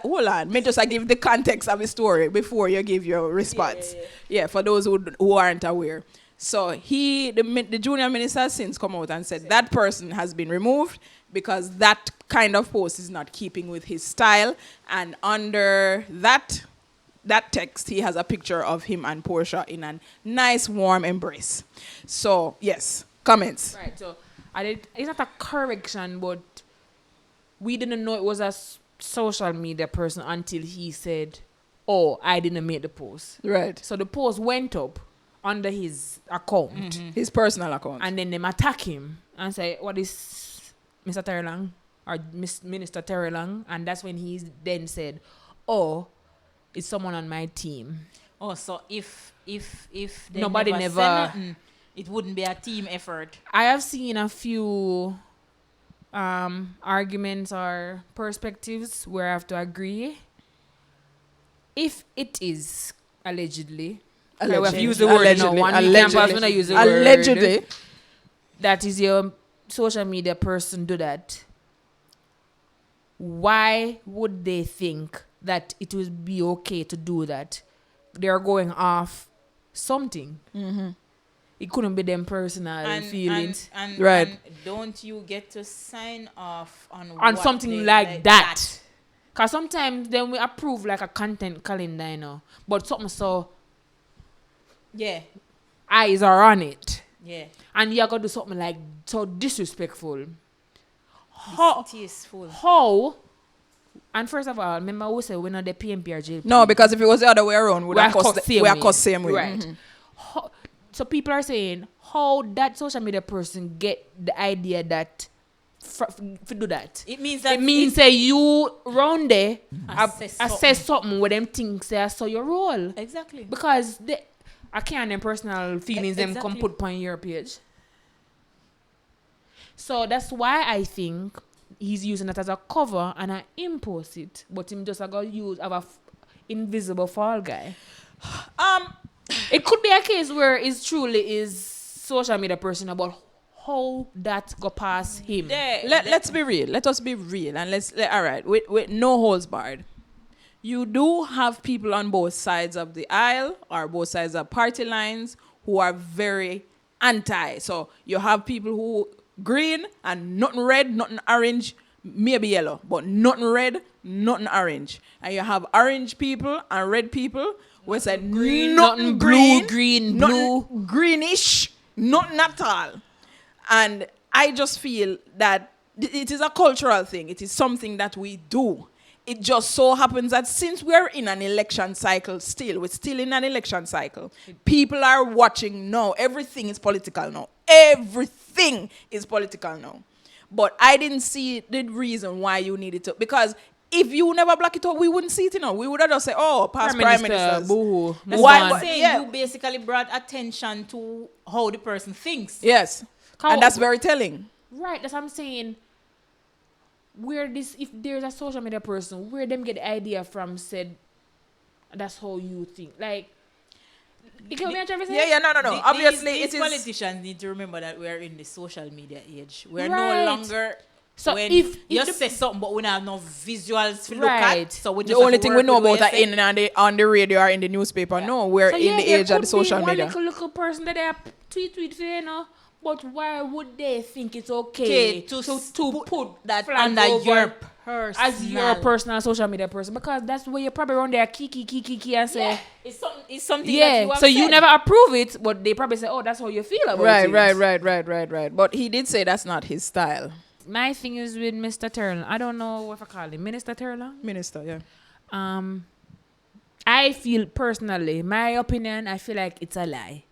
hold on. Me just give the context of the story before you give your response. Yeah, for those who aren't aware. So the junior minister has since come out and said that person has been removed because that kind of post is not keeping with his style. And under that text, he has a picture of him and Portia in a nice, warm embrace. So, yes, comments. Right, so it's not a correction, but we didn't know it was a social media person until he said, oh, I didn't make the post. Right. So the post went up under his account. Mm-hmm. His personal account. And then them attack him and say, what is Mr. Terrelang? Or Minister Terrelang? And that's when he then said, oh, it's someone on my team. Oh, so if they nobody never nothing, it wouldn't be a team effort. I have seen a few arguments or perspectives where I have to agree. If it is allegedly, we have used the word now. One campus when I use the word. That is your social media person do that. Why would they think that it would be okay to do that? They're going off something. Mm-hmm. It couldn't be them personal feelings. And don't you get to sign off on something like that? Because sometimes then we approve like a content calendar, you know. But something so... Yeah. Eyes are on it. Yeah. And you're going to do something like so disrespectful. Distasteful. How? And first of all, remember we said we're not the PNP or JP. No, because if it was the other way around, we are cost same way. Right. Mm-hmm. So people are saying how that social media person get the idea that to do that. It means that you round there assess something where them things say I saw your role. Exactly. Because I can't them personal feelings them come put on your page. So that's why I think he's using it as a cover and I impose it, but him just got use of a invisible fall guy. It could be a case where it truly is social media person about how that go past him. Let's be real. Let us be real and all right. With no holds barred. you do have people on both sides of the aisle or both sides of party lines who are very anti. So you have people who green and nothing red, nothing orange, maybe yellow, but nothing red, nothing orange. And you have orange people and red people who said green, nothing nothing blue, green, green, nothing blue. greenish, nothing at all. And I just feel that it is a cultural thing. It is something that we do. It just so happens that since we're in an election cycle still, we're still in an election cycle. People are watching now. Everything is political now. Everything is political now. But I didn't see the reason why you needed to. Because if you never block it out, we wouldn't see it, you know. We would have just say, oh, past prime ministers. Boo-hoo. That's Why- what why- I'm saying. yeah. You basically brought attention to how the person thinks. Yes. How- And that's very telling. Right, that's what I'm saying. Where this, if there's a social media person, where them get the idea from said, that's how you think. Like, you get what I'm trying to say? Yeah, no. Obviously, these it is. politicians need to remember that we're in the social media age. We're Right. no longer. So when if you the- say something, but we don't have no visuals to look Right. at. So we The just have only to thing we work know with about what are you in on the radio or in the newspaper. No, we're So in the there age of could the social be one media. little person that they tweet for, you know. But why would they think it's okay Okay, to to put that flag under over your person as your personal social media person? Because that's where you probably run there kiki and say, Yeah, it's something. yeah. That you have So you said. never approve it, but they probably say, oh, that's how you feel about it. Right. But he did say that's not his style. My thing is with Mr. Turlin. I don't know what I call him. Minister Turlin? Minister, yeah. I feel personally, my opinion, I feel like it's a lie.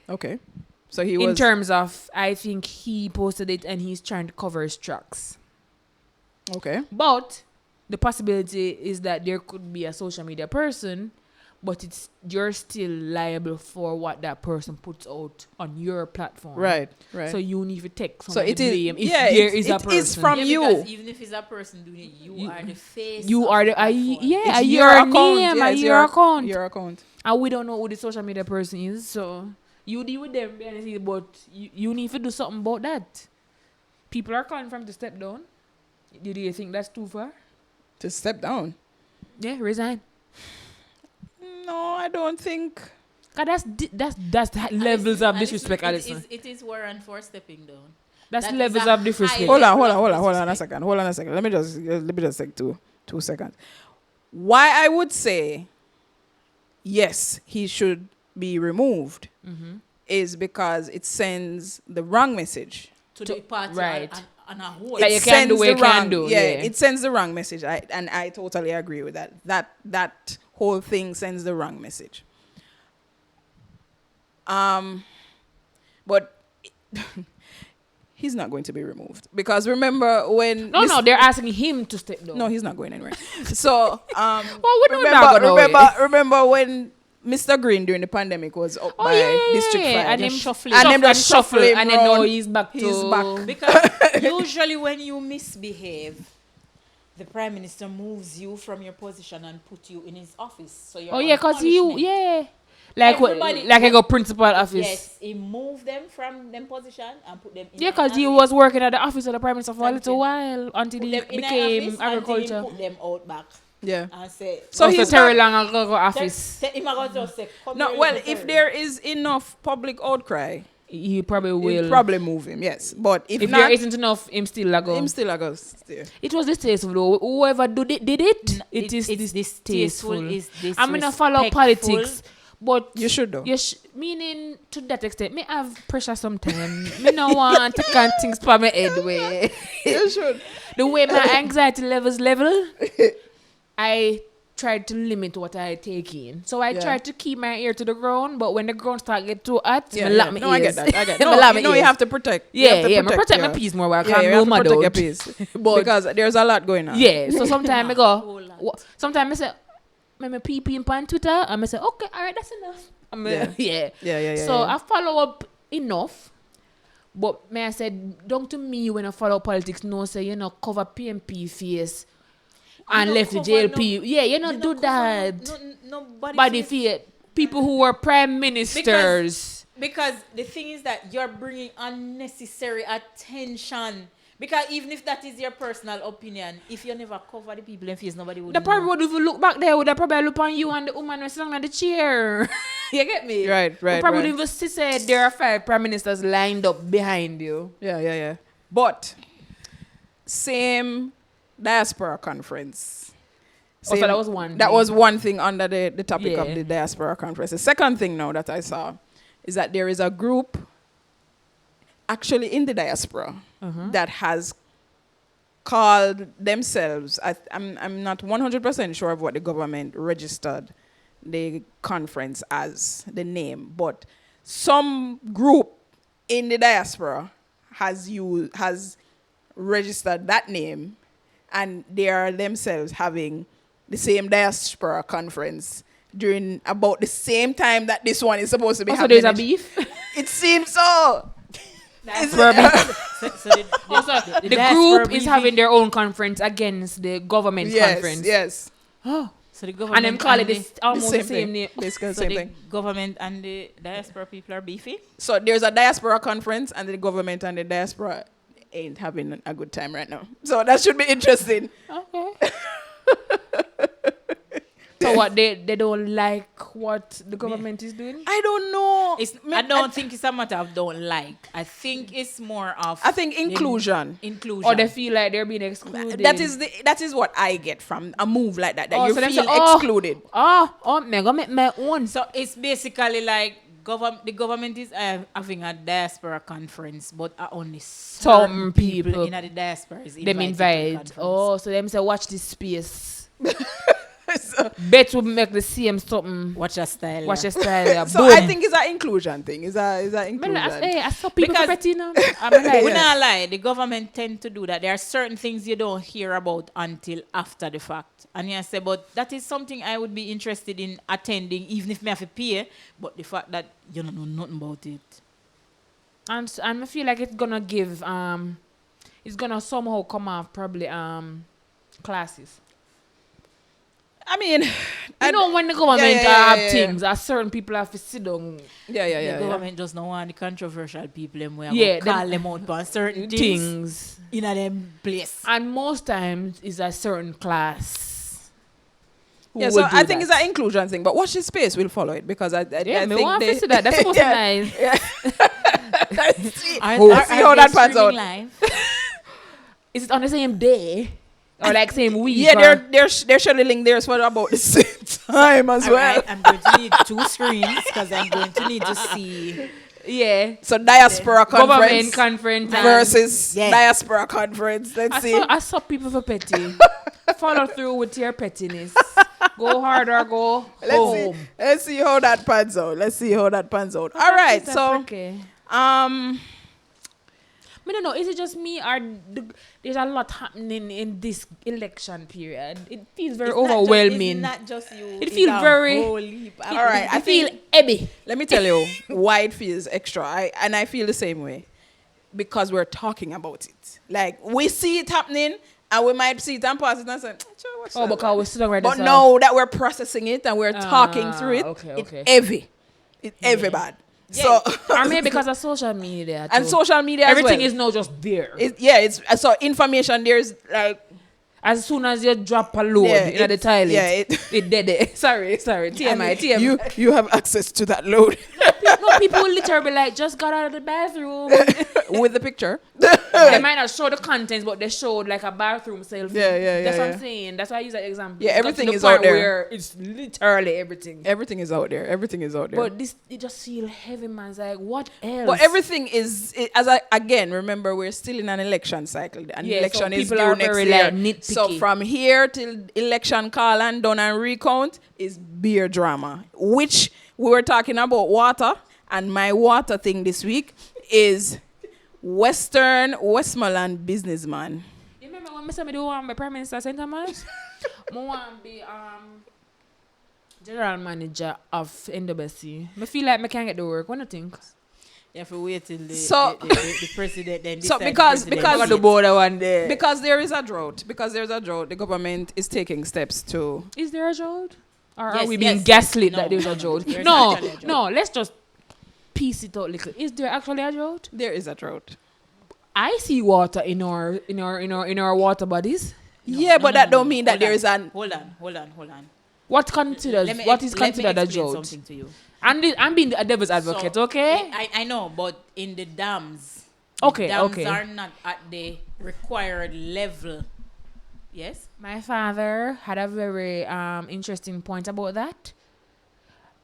Okay. So he In was. terms of, I think he posted it and he's trying to cover his tracks. Okay. But the possibility is that there could be a social media person, but you're still liable for what that person puts out on your platform. Right. So you need to take some So of the it is. blame if Yeah, there is a it person. is from Yeah, you. because even if it's a person doing it, you are the face. You of are the platform. yeah, It's your account. name, Yeah, it's your account. Your account. And we don't know who the social media person is, so you deal with them, but you need to do something about that. People are calling for him to step down. Do you think that's too far? To step down. Yeah, resign. No, I don't think. Cause that's the levels of disrespect, Allison. It is warrant for stepping down. That's that is levels a of disrespect. high- Hold on level of a second. Hold on a second. Let me just take two seconds. Why I would say yes, he should be removed is because it sends the wrong message. to the party right. and a whole. Like you It can do sends what you the can wrong- do, Yeah, yeah. it sends the wrong message. I totally agree with that. That whole thing sends the wrong message. But he's not going to be removed because remember when No, they're asking him to step down. no, he's not going anywhere. So well, we know that go nowhere. remember when Mr. Green during the pandemic was up by District 5 and him shuffling. and them just shuffle, shuffle him and then now round. he's back to He's back. Because usually when you misbehave, the Prime Minister moves you from your position and put you in his office. So you're Oh yeah, on cause you punishment. like what, Everybody- like I go principal office. Yes, he moved them from them position and put them in Yeah, an cause he office. was working at the office of the Prime Minister for a Thank little you. while until Put he them in an became office until he agriculture. put them out back Yeah. and say. So So he's he's Terry not- Long go office. Him a go just say, come No, here, well, little if Terry. there is enough public outcry, He probably we'll will. probably move him. Yes, but if if not, there isn't enough, him still go. him still a go stay. It was distasteful though. Whoever did it, it is it's distasteful. It's I'm gonna follow disrespectful. politics, but You should though. meaning to that extent, me have pressure sometimes. Me no want to count things for my head way. You should. The way my anxiety levels level, I tried to limit what I take in. So I Yeah. tried to keep my ear to the ground, but when the ground start get too hot, Yeah, me lock my no, I ears. get that. I get Me that. lock No, my you ears. have to protect. you have Yeah, to me protect my your- peace more. Where I Yeah, can't you blow have to my protect your doubt. peace But because there's a lot going on. yeah, so sometimes I go. Whole lot. Sometimes I say, me pee on Twitter, and I say, okay, all right, that's enough. Yeah. Yeah. So yeah. I follow up enough. But may I said, don't to me when I follow politics, no say you know cover PMP face and don't left the cover JLP. no- Yeah, you not do cover that. Nobody Body feels- fear. People who were prime ministers. Because the thing is that you're bringing unnecessary attention. Because even if that is your personal opinion, if you never cover the people in face, nobody would The know. probably would even look back there, would have probably look on you and the woman was sitting on the chair. You get me? Right. Probably would even say there are 5 prime ministers lined up behind you. Yeah. But same diaspora conference. So that was one That thing. was one thing under the topic of Yeah. the diaspora conference. The second thing now that I saw is that there is a group actually in the diaspora that has called themselves, I'm not 100% sure of what the government registered the conference as, the name, but some group in the diaspora has registered that name, and they are themselves having the same diaspora conference during about the same time that this one is supposed to be Also, happening. there's a beef. It seems so. Diaspora beef. So the The diaspora group is briefing- having their own conference against the government conference. Yes. Oh. So the government And them call it the- this almost the same name. Basically the so same the thing. government and the diaspora people are beefy. So there's a diaspora conference, and the government and the diaspora ain't having a good time right now. So that should be interesting. Okay. So what, they don't like what the government is doing? I don't know. I don't think it's a matter of don't like. I think it's more of I think inclusion. Inclusion. Or they feel like they're being excluded? That is what I get from a move like that. That Oh, you so them feel say, oh. excluded. Me go make my own. So it's basically like the government is having a diaspora conference, but only Some certain people in the diaspora is Them invited to the invite. conference. Oh, so them say watch this space. So, Bet we make the same something. Watch your style. Watch yeah. your style. Yeah. so Boom. I think it's an inclusion thing. It's a inclusion. I saw people Because- pretty now. I'm like, We not lie, the government tend to do that. There are certain things you don't hear about until after the fact. And you say, but that is something I would be interested in attending, even if me have to pay. But the fact that you don't know nothing about it. and I feel like it's gonna give it's gonna somehow come off probably classes. I mean, You know when the government yeah. have things, certain people have to sit down. yeah. The government just don't want the controversial people them where Yeah, call them out on certain things Things. in a them place. And most times is a certain class. who Yeah, will so do I think that. it's an inclusion thing, but watch this space will follow it because I Yeah, me think want they, to see that. That's supposed to be nice. Let's see Are how they that pans out. streaming live? Is it on the same day? Or like same week? Yeah, or- they're scheduling theirs for about the same time as All well. right, I'm going to need 2 screens because I'm going to need to see. Yeah. So diaspora Government conference conference. and- versus Yeah. diaspora conference. Let's see. I saw people for petty. Follow through with your pettiness. Go hard or go home. Let's see how that pans out. All right, so Okay. I don't know, is it just me or there's a lot happening in this election period? It feels very overwhelming. It's not just you. It it's feels a very- whole heap. all right, I feel heavy. let me tell you why it feels extra. I feel the same way because we're talking about it. Like we see it happening and we might see it and pass it and say, "Sure, what's Oh, that?" because we're sitting right But there. now that we're processing it and we're talking through it, okay. it's heavy. It's heavy bad. So Or maybe because of social media. and too. social media Everything as is now just there. it's so information there's like As soon as you drop a load Yeah, in the it's- toilet, yeah, it dead there. Sorry. TMI. you have access to that load No, people will literally be like, just got out of the bathroom. with the picture. They might not show the contents, but they showed like a bathroom selfie. Yeah, That's what yeah. I'm saying. That's why I use that example. Yeah, It got to everything the is out part there. Where it's literally everything. Everything is out there. But this, it just feel heavy, man. It's like, what else? But everything is again. Remember, we're still in an election cycle. An Yeah, election so is people due are next very, year. like, nitpicky. So from here till election call and done and recount is beer drama. Which we were talking about water, and my water thing this week is Westmoreland businessman. You remember when I said I do want my Prime Minister St. Thomas? I want to be general manager of NWC. I feel like I can't get the work. What do you think? You have to wait till the So- the president then So decide because- the because- president the seat. border one day. Because there is a drought. The government is taking steps to. Is there a drought? Or are Yes, we being yes. gaslit No, that there's no, a no. drought? There's No, actually a drought. no, let's just piece it out a little. Is there actually a drought? There is a drought. I see water in our water bodies. Yeah, but that don't mean that there is an... Hold on. What is considered a drought? Something to you. I'm being a devil's advocate, So, okay? I know, but in the dams, Okay, the dams okay. are not at the required level. Yes? My father had a very interesting point about that.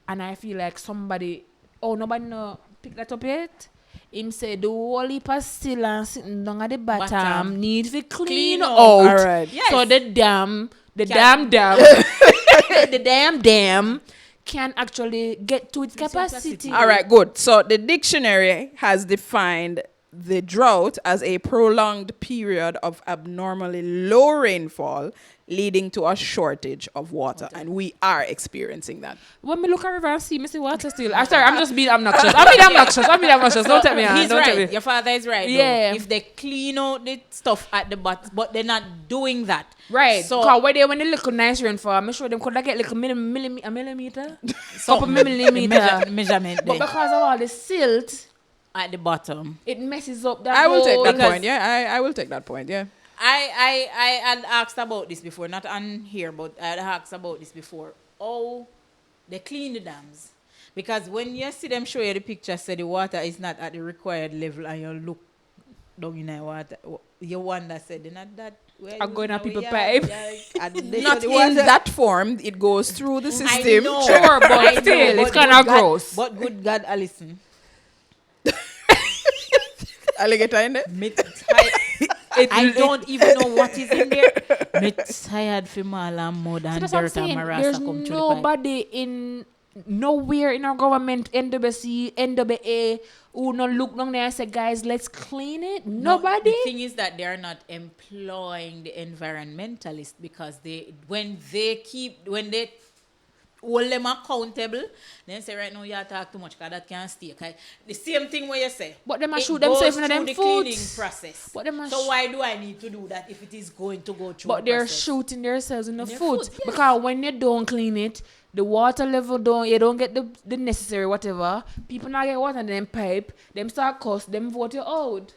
And I feel like nobody no pick that up yet. Him say the whole heap of still and sitting down at the bottom need to clean out. All right. Yes. So the damn the dam can actually get to its capacity. All right, good. So the dictionary has defined the drought as a prolonged period of abnormally low rainfall leading to a shortage of water. And we are experiencing that. When me look at river and see, me see water still. I'm sorry, I'm just being obnoxious. I'm being obnoxious. Don't tell me. He's Don't tell right. me. Your father is right. Yeah. Though. If they clean out the stuff at the bottom, but they're not doing that. Right. So Because when they look nice rainfall, I'm sure them could get like a millimeter. Couple millimeter. measurement But there because of all the silt, at the bottom. it messes up that I will take that whole- point. Yeah, I will take that point. Yeah. I had asked about this before, not on here, but I had asked about this before. Oh, they clean the dams. Because when you see them show you the picture, say the water is not at the required level, and you look down in the water, you wonder, said, they're not that. I'm going up people pipe. Not in that form. It goes through the system. know. Sure, but I know, still, but it's kind of good God- gross. But good God, Allison. Alligator in there? I don't even know what is in there. Me tired for Mala more than So that's what I'm dirt and saying. marasa There's come through the pipe. nobody nowhere in our government, NWC, NWA, who no look down there and say, guys, let's clean it. No, Nobody. The thing is that they are not employing the environmentalists because when they hold them accountable, then say right now you talk too much because that can't stay. The same thing where you say. But them a it shoot goes themselves in through them the foot. cleaning process. But them a So why do I need to do that if it is going to go through? But a they're process? shooting themselves in the their foot. foot, yes. Because when you don't clean it, the water level you don't get the necessary whatever. People not get water in them pipe. Them start cost, them vote you out.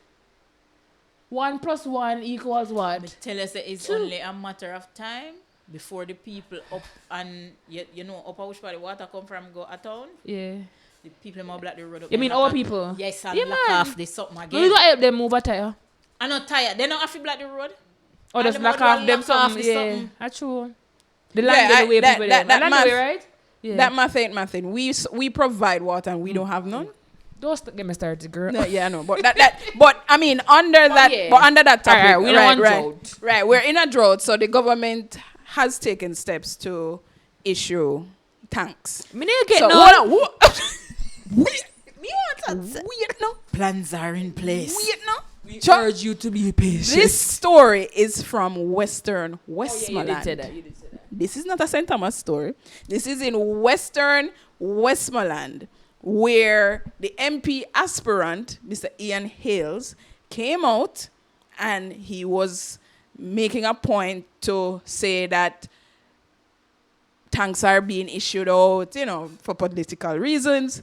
1 + 1 = what? Me tell us that it's 2. only a matter of time before the people up and you know up which part the water come from go a town. Yeah. The people more block the road up. You and mean block our off- people? Yes, and Yeah, block man. off the something No, again. you gotta help them move a tire. I'm not tired. They don't have to block the road. Or And just them block other off one them lock off something. the Yeah, something. that's true. The Yeah, land the way that- people that- them. that Land the way, math- right? Yeah. That math ain't nothing. We provide water and we don't have none. Don't get me started, girl. No, yeah, I know. But I mean under that topic, Alright, we don't want drought. Right, we're in a drought, so the government has taken steps to issue tanks. Me need to get So no. hold on. Me want to wait now. Plans are in place. Wait now. We Chuck, urge you to be patient. This story is from Western Oh, yeah, Westmoreland. you did say that. You did say that. This is not a St. Thomas story. This is in Western Westmoreland, where the MP aspirant, Mr. Ian Hales, came out and he was making a point to say that tanks are being issued out, for political reasons.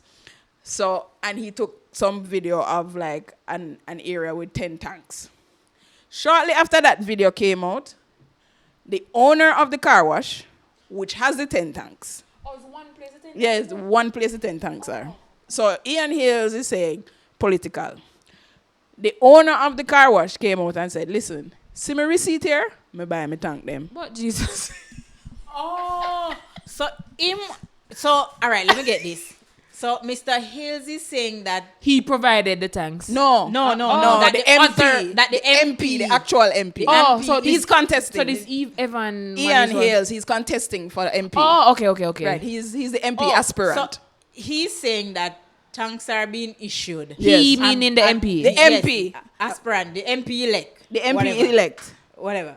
So, and he took some video of like an area with 10 tanks. Shortly after that video came out, the owner of the car wash, which has the 10 tanks. Oh, it's one place to take. Yes, one place the 10 tanks are. So Ian Hales is saying political. The owner of the car wash came out and said, listen, see my receipt here? Me buy me tank them. But Jesus. Oh, so all right, let me get this. So Mr. Hills is saying that He provided the tanks. No. no, That the MP. that the MP, the actual MP. Oh, MP. so he's contesting. So this Evan. Ian man is Hales, he's contesting for the MP. Oh, okay. Right, he's the MP Oh, aspirant. So he's saying that tanks are being issued. He Yes. meaning the MP. The MP. Aspirant, the MP elect. The MP whatever. elect. Whatever.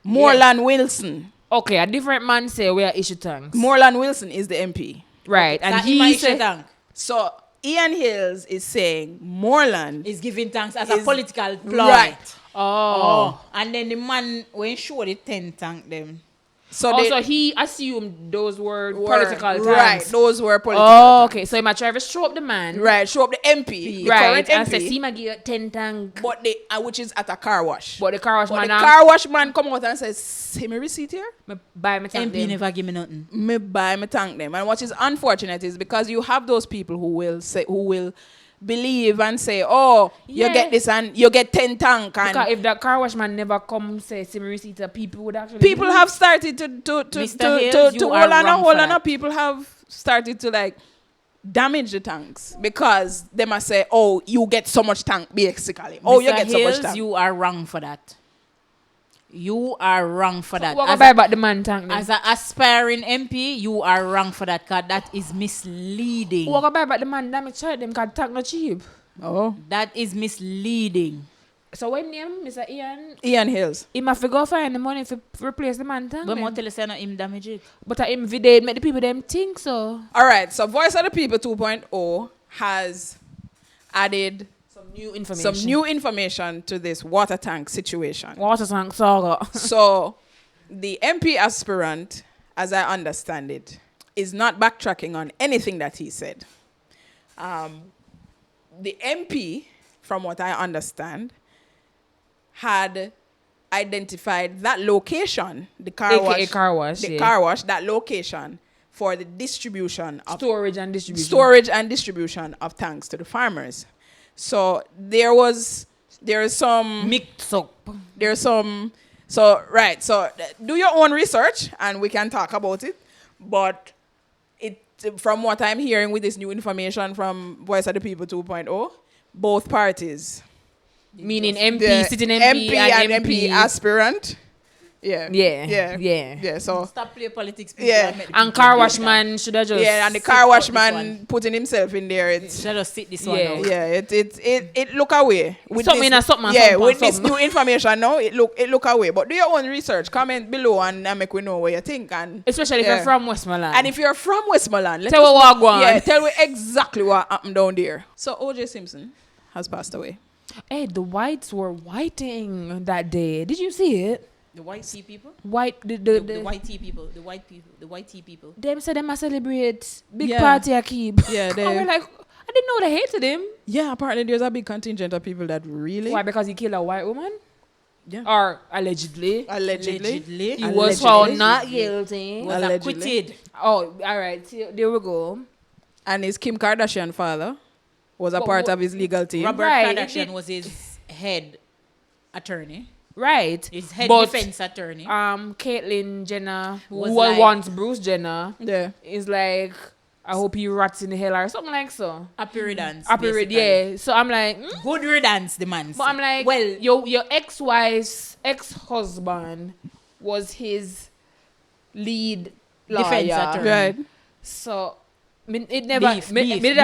Moreland Wilson. Okay, a different man say we are issue tanks. Moreland Wilson is the MP. Right, and That he issue said, tank So Ian Hills is saying Moreland is giving tanks as a is- political ploy. right. oh, And then the man when show the 10 tank them. So also, he assumed those were political tanks. Right, those were political Oh, tanks. okay. So he might try to show up the man. Right, show up the MP, the Right. current And MP, say, see, my give 10 tank. but they, which is at a car wash. But the car wash But man the car wash man come out and says, see me receipt here? me buy my tank. MP them. never give me nothing. Me buy me tank them. And what is unfortunate is because you have those people who will believe and say, oh, you Yeah. get this and you get 10 tank. And Because if that car wash man never come say, see me receipt, people would actually. people believe. have started to Mr. Hales, you are wrong for that. people have started to like damage the tanks because they must say, oh, you get so much tank basically. Oh, you Mr. get so much Hales, tank. you are wrong for that. You are wrong for that. What As about the man tank then? As an aspiring MP, you are wrong for that, because that is misleading. What about the man that me try them because tank not cheap. Oh, That is misleading. So when name Mr. Ian Hills. he must go find the money to replace the man tank. But then. more tell us not him damage it. But him video make the people them think so. All right, so Voice of the People 2.0 has added Some new information to this water tank situation. water tank saga. So the MP aspirant, as I understand it, is not backtracking on anything that he said. The MP, from what I understand, had identified that location, the car AKA wash, car wash, the yeah. car wash, that location for the distribution of Storage and distribution of tanks to the farmers. So there is some Mixed up. so do your own research and we can talk about it. But from what I'm hearing with this new information from Voice of the People 2.0, both parties, Meaning the MP, sitting MP, and MP. aspirant, Yeah. So Stop playing politics. People, Yeah. and make the And people car do wash that. man should have just. and the sit car out wash this man one. putting himself in there. It's Let us sit this one Yeah. out. it look away with Something this, and something, yeah, something, with this something. new information now. It look away. But do your own research. Comment below and make we know what you think. And Especially if yeah. you're from Westmoreland. And if you're from Westmoreland, let Tell us me what go on. Yeah, tell me exactly what happened down there. So O.J. Simpson has passed away. Hey, the whites were whiting that day. Did you see it? The white tea people? White, The white tea people. The white people. The white tea people. them said they must celebrate big Yeah. party I keep. Yeah, And we're like, I didn't know they hated him. Yeah, apparently there's a big contingent of people that really. Why? Because he killed a white woman? Yeah. Or allegedly. Allegedly. He Allegedly. was found not guilty. Was Allegedly. acquitted. Oh, all right. See, there we go. And his Kim Kardashian father was a But part what- of his legal team. Robert Right, Kardashian it- was his head attorney. Right. His head But, defense attorney. Caitlyn Jenner, who Was was like- once Bruce Jenner, Yeah. is like, I hope he rots in the hell or something like so. Happy riddance. Happy basically. yeah. So I'm like, Good riddance, the man. but I'm like, well, your ex-wife's ex-husband was his lead Defense lawyer. attorney. Right. So it never, Beef, it did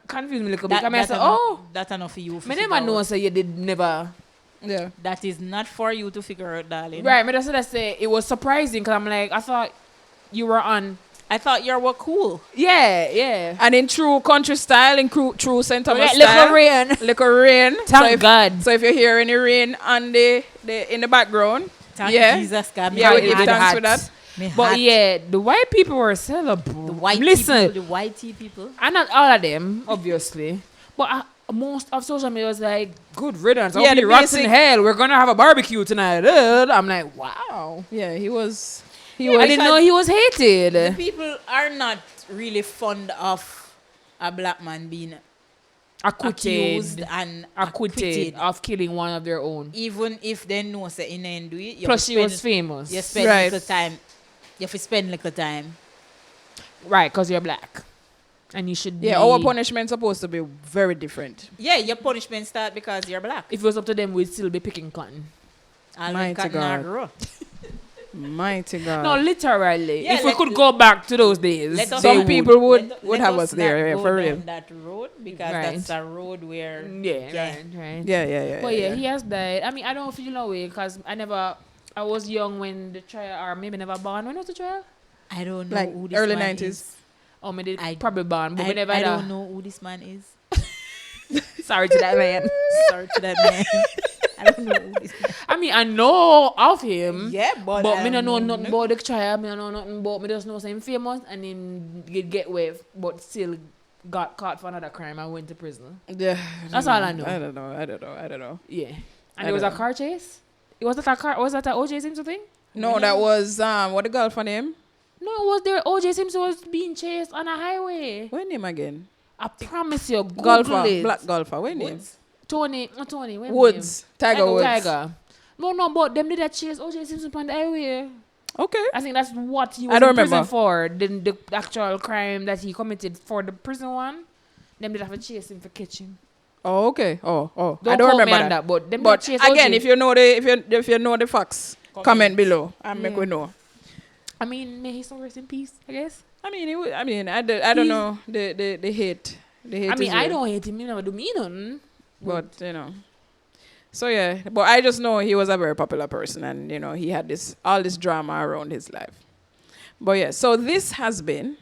confuse me a little bit. I mean, I said, that's enough for you. I never know, so you did never. Yeah. That is not for you to figure out, darling. Right, but that's what I say. It was surprising because I'm like, I thought you were on. I thought you were cool. Yeah. And in true country style, in true St. Thomas Little style, rain. little rain. Thank God. So if you hear any rain on the in the background, Thank yeah, Jesus, God. yeah, we it give did thanks hot. for that. But yeah, the white people were celebrating. The white Listen, people, the white tea people. and not all of them, obviously, but most of social media was like, good riddance. Yeah, Yeah, the the rots in basic- hell. We're gonna have a barbecue tonight. I'm like, wow. Yeah, he was. I didn't know he was The hated. people are not really fond of a black man being accused and Acquitted of killing one of their own. Even if they know say in the do it. you Plus, have she to was spend- famous. You spend Right. little time. You have to spend little time. Right, because you're black. And you should Yeah, be. our punishment supposed to be very different. Yeah, your punishment start because you're black. If it was up to them, we'd still be picking cotton. All Mighty cotton God. are grow. Mighty God. No, literally. Yeah, if we let- could go back to those days, Let us they Some not- people would let have us us there, not yeah, go for real. down that road because Right. that's a road where Yeah, right. Yeah. But yeah, he has died. I mean, I don't feel no way because I was young when the trial, or maybe never born. When was the trial? I don't know Like who this early man 90s. is. Oh, maybe I- probably born, but we never I had don't a- know who this man is. Sorry to that man. Sorry to that man. I don't know who this man. I mean, I know of him. Yeah, but me don't know nothing about the trial. Me don't know nothing about. Me just know him famous and then get away, but still got caught for another crime and went to prison. Yeah. That's all I know. I don't know. Yeah. And it was a car chase? Was that a OJ Simpson thing? No, that was what the girl for name? No, it was there. OJ Simpson was being chased on a highway. What name again? I promise you, Google Golfer, it. black golfer. What name? Tony. Where Woods. Tiger Woods. Tiger. No, but them did that chase OJ Simpson on the highway. Okay. I think that's what he was I don't in prison remember. for. The actual crime that he committed for the prison one. Them did have to chase him for catching. Oh, okay. Oh. I Don't don't quote me remember on that. but them But did chase again, OJ. if you know the facts, comment below and make we know. I mean, may he so rest in peace, I guess. I don't know the hate. The hate. I mean, is I real. don't hate him. He never do me nothing. But so yeah. But I just know he was a very popular person, and he had all this drama around his life. But yeah, so this has been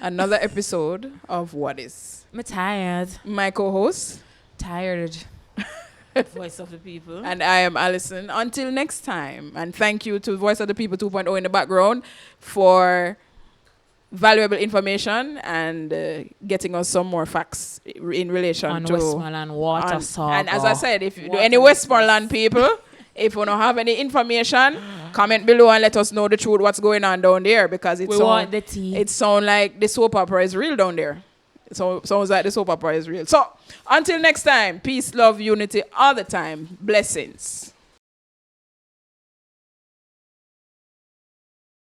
another episode of Wha Dis. I'm tired. My co-host Tired. Voice of the people. and I am Allison. Until next time, and thank you to Voice of the People 2.0 in the background for valuable information and getting us some more facts in relation On to Westmoreland water saga. And as I said, if you do Water any Westmoreland people, if you don't have any information, comment below and let us know the truth, what's going on down there, because we want the tea. it sounds like the soap opera is real down there. So sounds like the soap opera is real. So until next time, peace, love, unity all the time. Blessings.